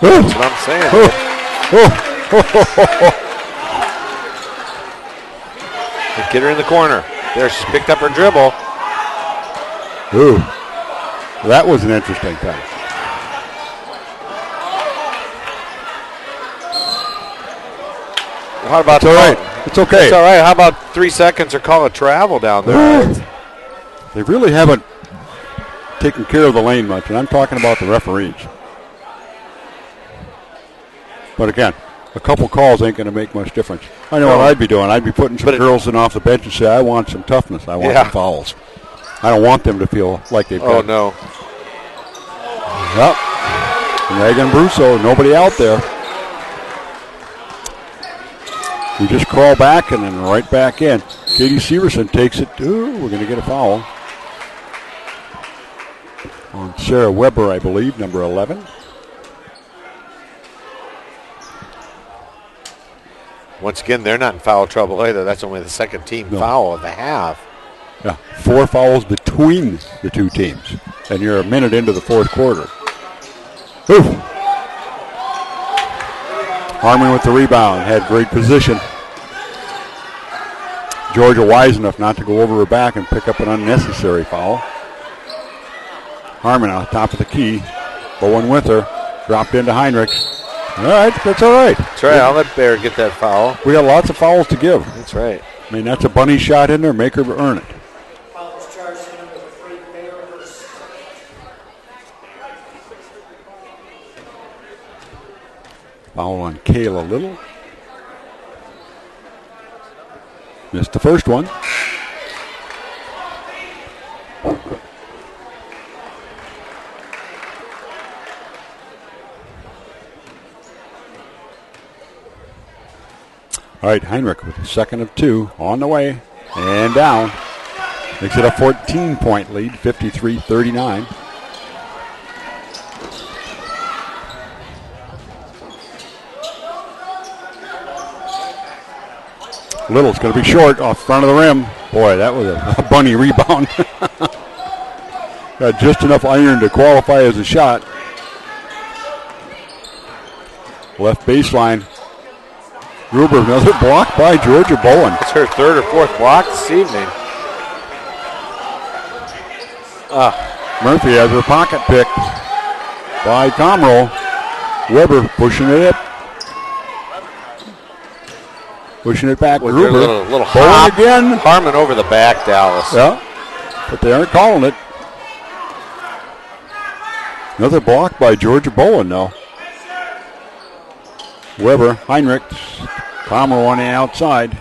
That's what I'm saying. Get her in the corner. There, she picked up her dribble. Ooh, that was an interesting thing. How about It's all right. It's okay. It's all right. How about 3 seconds or call a travel down there? They really haven't taken care of the lane much, and I'm talking about the referees. But again, a couple calls ain't going to make much difference. I know what I'd be doing. I'd be putting some girls in off the bench and say, I want some toughness. I want some fouls. I don't want them to feel like they've got. Oh, no. Yep. Megan Brusso, nobody out there. We just crawl back and then right back in. Katie Severson takes it. Ooh, we're going to get a foul on Sarah Weber, I believe, number 11. Once again, they're not in foul trouble either. That's only the second team foul of the half. Yeah, 4 fouls between the two teams. And you're a minute into the fourth quarter. Ooh. Harmon with the rebound. Had great position. Georgia wise enough not to go over her back and pick up an unnecessary foul. Harmon on top of the key. Bowen with her. Dropped into Heinrich. All right, that's all right. That's right. I'll let Bear get that foul. We got lots of fouls to give. That's right. I mean, that's a bunny shot in there. Make her earn it. Fouls charged in under the free Bear versus Foul on Kayla Little. Missed the first one. All right, Heinrich with the second of 2 on the way and down. Makes it a 14-point lead, 53-39. Little's going to be short off front of the rim. Boy, that was a bunny rebound. Got just enough iron to qualify as a shot. Left baseline. Gruber, another block by Georgia Bowen. It's her third or fourth block this evening. Murphy has her pocket picked by Comroe. Weber pushing it up. Pushing it back. With Gruber. little Bowen hop. again. Harmon over the back, Dallas. Yeah, but they aren't calling it. Another block by Georgia Bowen, though. Weber, Heinrich, Comroe on the outside.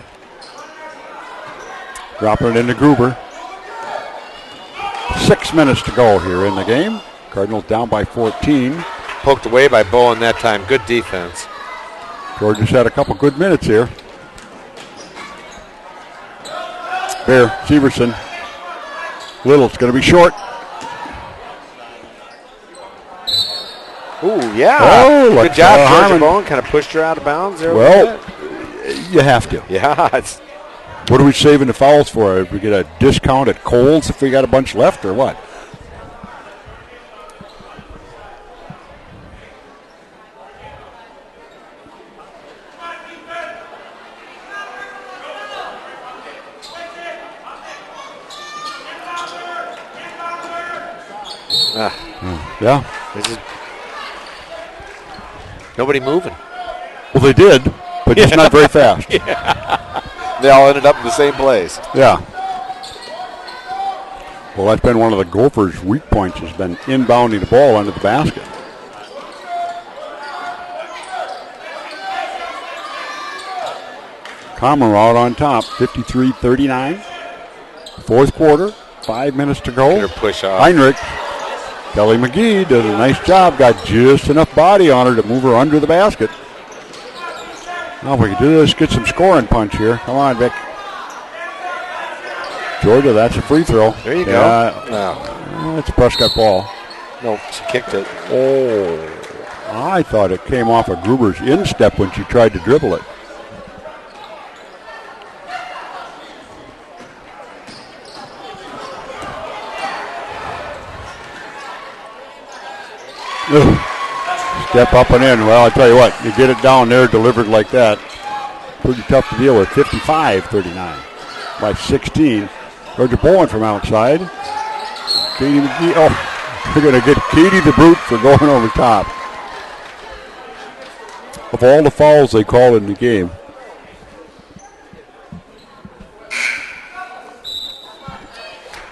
Dropping it into Gruber. 6 minutes to go here in the game. Cardinals down by 14. Poked away by Bowen that time. Good defense. Georgia's had a couple good minutes here. Bear, Severson. Little's going to be short. Ooh, yeah. Oh, good job, Georgia Harmon. Bowen. Kind of pushed her out of bounds there. Well, you have to. Yeah. It's, What are we saving the fouls for? If we get a discount at Kohl's if we got a bunch left or what? Yeah. This is nobody moving. Well, they did, but just not very fast. They all ended up in the same place. Yeah. Well, that's been one of the Gophers' weak points, has been inbounding the ball under the basket. Commonwealth out on top, 53-39. Fourth quarter, 5 minutes to go. Get her push off. Heinrich, Kelly McGee does a nice job. Got just enough body on her to move her under the basket. Now if we can do this, get some scoring punch here. Come on, Vic. Georgia, that's a free throw. There you go. Well, it's a Prescott ball. No, she kicked it. Oh, I thought it came off of Gruber's instep when she tried to dribble it. Ugh. Step up and in. Well, I tell you what, you get it down there delivered like that, pretty tough to deal with. 55-39 by 16. Georgia Bowen from outside. Katie McGee. Oh, they're going to get Katie the Brute for going over top. Of all the fouls they call in the game.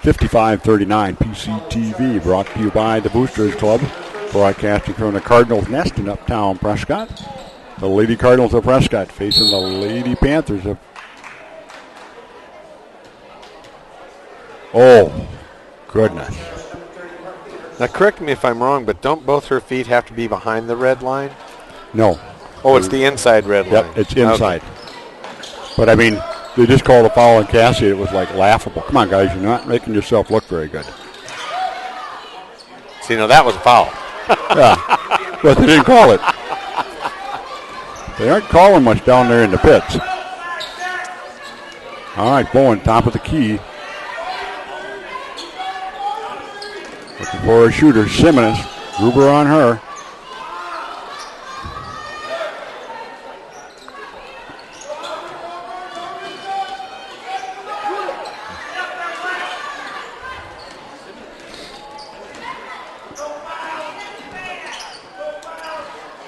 $55-39 PCTV, brought to you by the Boosters Club. Broadcasting from the Cardinals' nest in uptown Prescott. The Lady Cardinals of Prescott facing the Lady Panthers of... Oh, goodness. Now, correct me if I'm wrong, but don't both her feet have to be behind the red line? No. Oh, it's the inside red line. Yep, it's inside. Okay. But, I mean, they just called a foul on Cassie. It was, like, laughable. Come on, guys, you're not making yourself look very good. See, no, that was a foul. Yeah, but they didn't call it. They aren't calling much down there in the pits. All right, Bowen, top of the key. Looking for a shooter, Simmons. Gruber on her.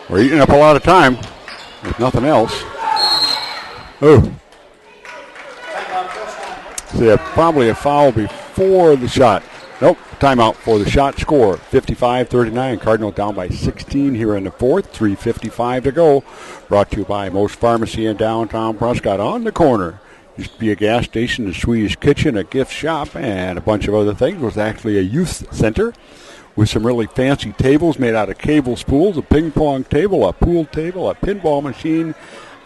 We're eating up a lot of time, if nothing else. Oh. So yeah, probably a foul before the shot. Nope, timeout for the shot score. 55-39, Cardinal down by 16 here in the fourth. 3:55 to go. Brought to you by Most Pharmacy in downtown Prescott on the corner. Used to be a gas station, a Swedish kitchen, a gift shop, and a bunch of other things. It was actually a youth center with some really fancy tables made out of cable spools, a ping pong table, a pool table, a pinball machine,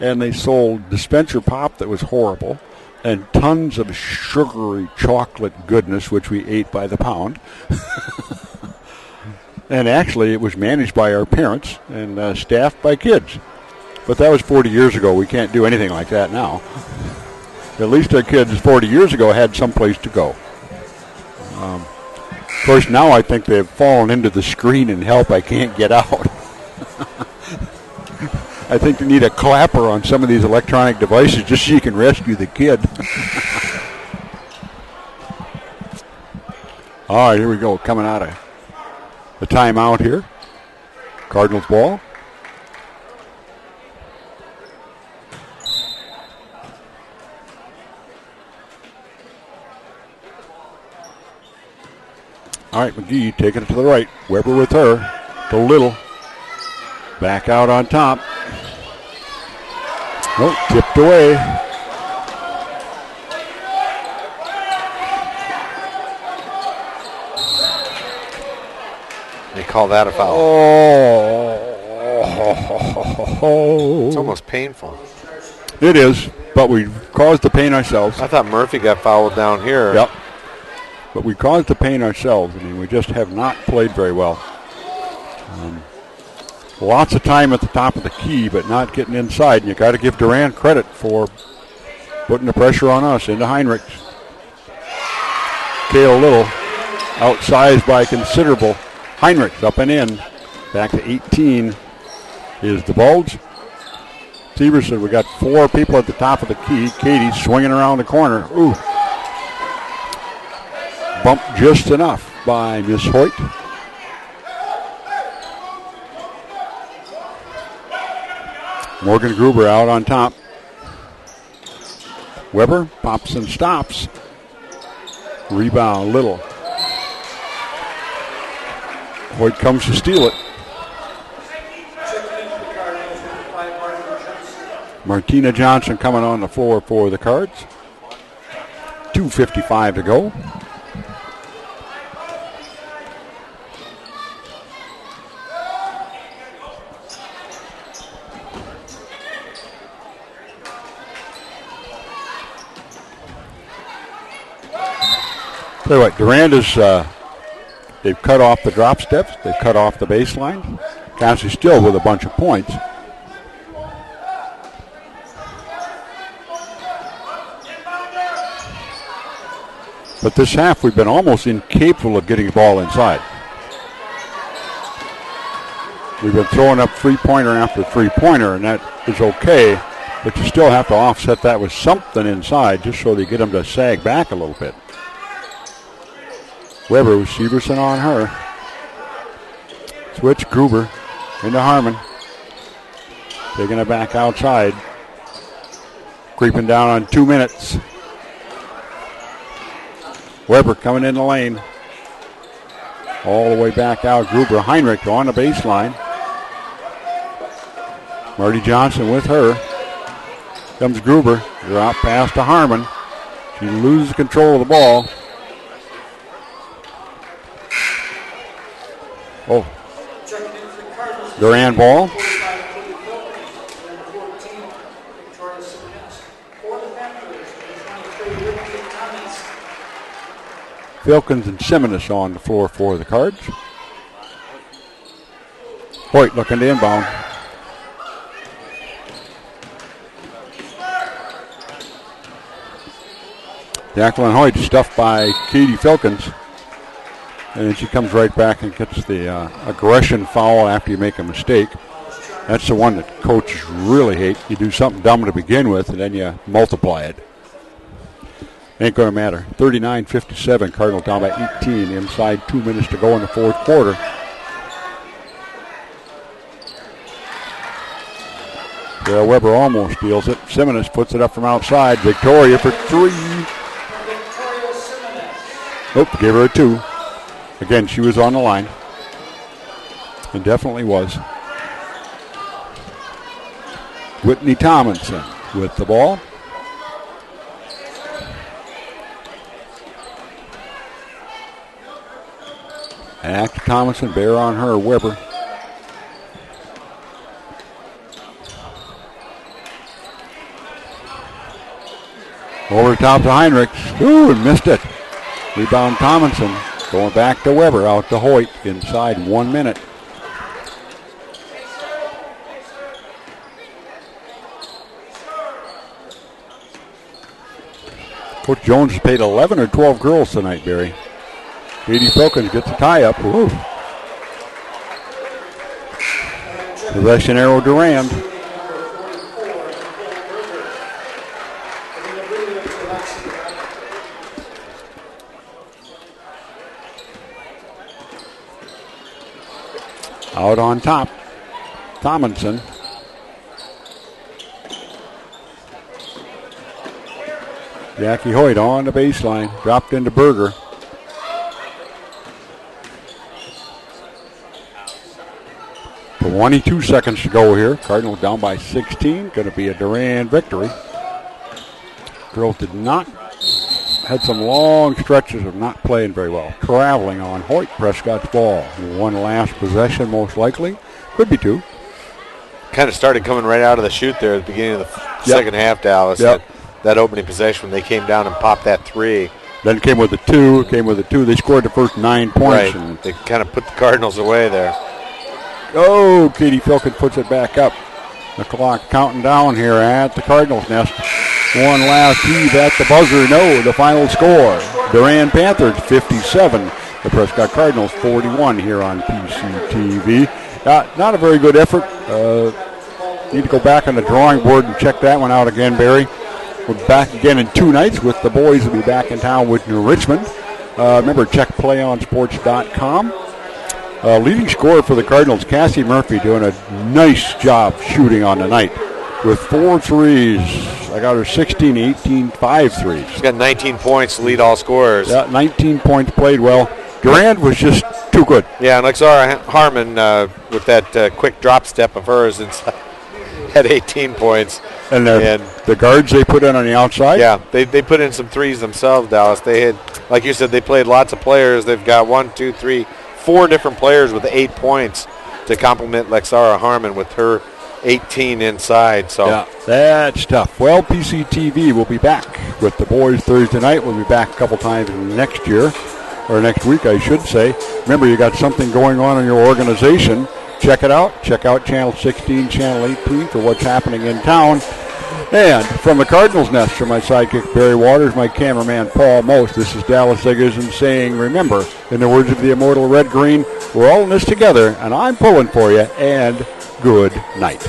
and they sold dispenser pop that was horrible, and tons of sugary chocolate goodness, which we ate by the pound. And actually, it was managed by our parents and staffed by kids. But that was 40 years ago. We can't do anything like that now. At least our kids 40 years ago had someplace to go. Of course, now I think they've fallen into the screen and help I can't get out. I think they need a clapper on some of these electronic devices just so you can rescue the kid. All right, here we go. Coming out of the timeout here. Cardinals ball. All right, McGee taking it to the right. Weber with her. To Little. Back out on top. Oh, tipped away. They call that a foul. Oh. It's almost painful. It is, but we caused the pain ourselves. I thought Murphy got fouled down here. Yep. But we caused the pain ourselves. I mean, we just have not played very well. Lots of time at the top of the key, but not getting inside. And you got to give Durand credit for putting the pressure on us into Heinrich. Kale Little, outsized by considerable. Heinrich up and in. Back to 18 is the Bulge. Severson, we got four people at the top of the key. Katie swinging around the corner. Ooh. Bumped just enough by Miss Hoyt. Morgan Gruber out on top. Weber pops and stops. Rebound, Little. Hoyt comes to steal it. Martina Johnson coming on the floor for the Cards. 2:55 to go. Tell you what, Durand is, they've cut off the drop steps. They've cut off the baseline. Cassie still with a bunch of points. But this half, we've been almost incapable of getting the ball inside. We've been throwing up three-pointer after three-pointer, and that is okay. But you still have to offset that with something inside just so they get them to sag back a little bit. Weber with Severson on her. Switch, Gruber into Harmon. Taking it back outside. Creeping down on 2 minutes. Weber coming in the lane. All the way back out. Gruber, Heinrich on the baseline. Marty Johnson with her. Comes Gruber. Drop pass to Harmon. She loses control of the ball. Oh. Durand ball. Filkins and Simonis on the floor for the Cards. Hoyt looking to inbound. Jacqueline Hoyt stuffed by Katie Filkins. And then she comes right back and gets the aggression foul after you make a mistake. That's the one that coaches really hate. You do something dumb to begin with, and then you multiply it. Ain't going to matter. 39-57, Cardinal down by 18. Inside 2 minutes to go in the fourth quarter. Sarah Weber almost steals it. Simonis puts it up from outside. Victoria for three. Nope, gave her a two. Again, she was on the line. And definitely was. Whitney Tomlinson with the ball. Back to Tomlinson, bear on her, Weber. Over the top to Heinrich. Ooh, and missed it. Rebound Tomlinson. Going back to Weber, out to Hoyt, inside 1 minute. Coach Jones has paid 11 or 12 girls tonight, Barry. Katie Filkins gets a tie-up. Ooh. Possession arrow Durand. Out on top, Tomlinson. Jackie Hoyt on the baseline, dropped into Berger. For 22 seconds to go here. Cardinals down by 16. Going to be a Durand victory. Girls did not, had some long stretches of not playing very well. Traveling on Hoyt Prescott's ball. One last possession most likely. Could be two. Kind of started coming right out of the chute there at the beginning of the second half, Dallas. Yep. That opening possession when they came down and popped that three. Then came with a two. They scored the first 9 points. Right. And they kind of put the Cardinals away there. Oh, Katie Filkins puts it back up. The clock counting down here at the Cardinals' nest. One last heave at the buzzer. No, the final score. Durand Panthers 57. The Prescott Cardinals 41 here on PCTV. Not a very good effort. Need to go back on the drawing board and check that one out again, Barry. We're back again in 2 nights with the boys will be back in town with New Richmond. Remember, check playonsports.com. Leading scorer for the Cardinals, Cassie Murphy, doing a nice job shooting on the night. with 4 threes. I got her 16, 18, 5 threes. She's got 19 points to lead all scorers. Yeah, 19 points played well. Durand was just too good. Yeah, and Lexara Harmon with that quick drop step of hers inside, had 18 points. And the guards they put in on the outside? Yeah, they put in some threes themselves, Dallas. They had, like you said, they played lots of players. They've got 4 different players with 8 points to complement Lexara Harmon with her 18 inside. So yeah, that's tough. Well, PCTV will be back with the boys Thursday night. We'll be back a couple times next year, or next week, I should say. Remember, you got something going on in your organization. Check it out. Check out Channel 16, Channel 18 for what's happening in town. And from the Cardinals Nest, for my sidekick Barry Waters, my cameraman Paul Most, this is Dallas Egerson saying, remember, in the words of the immortal Red Green, we're all in this together, and I'm pulling for you, and good night.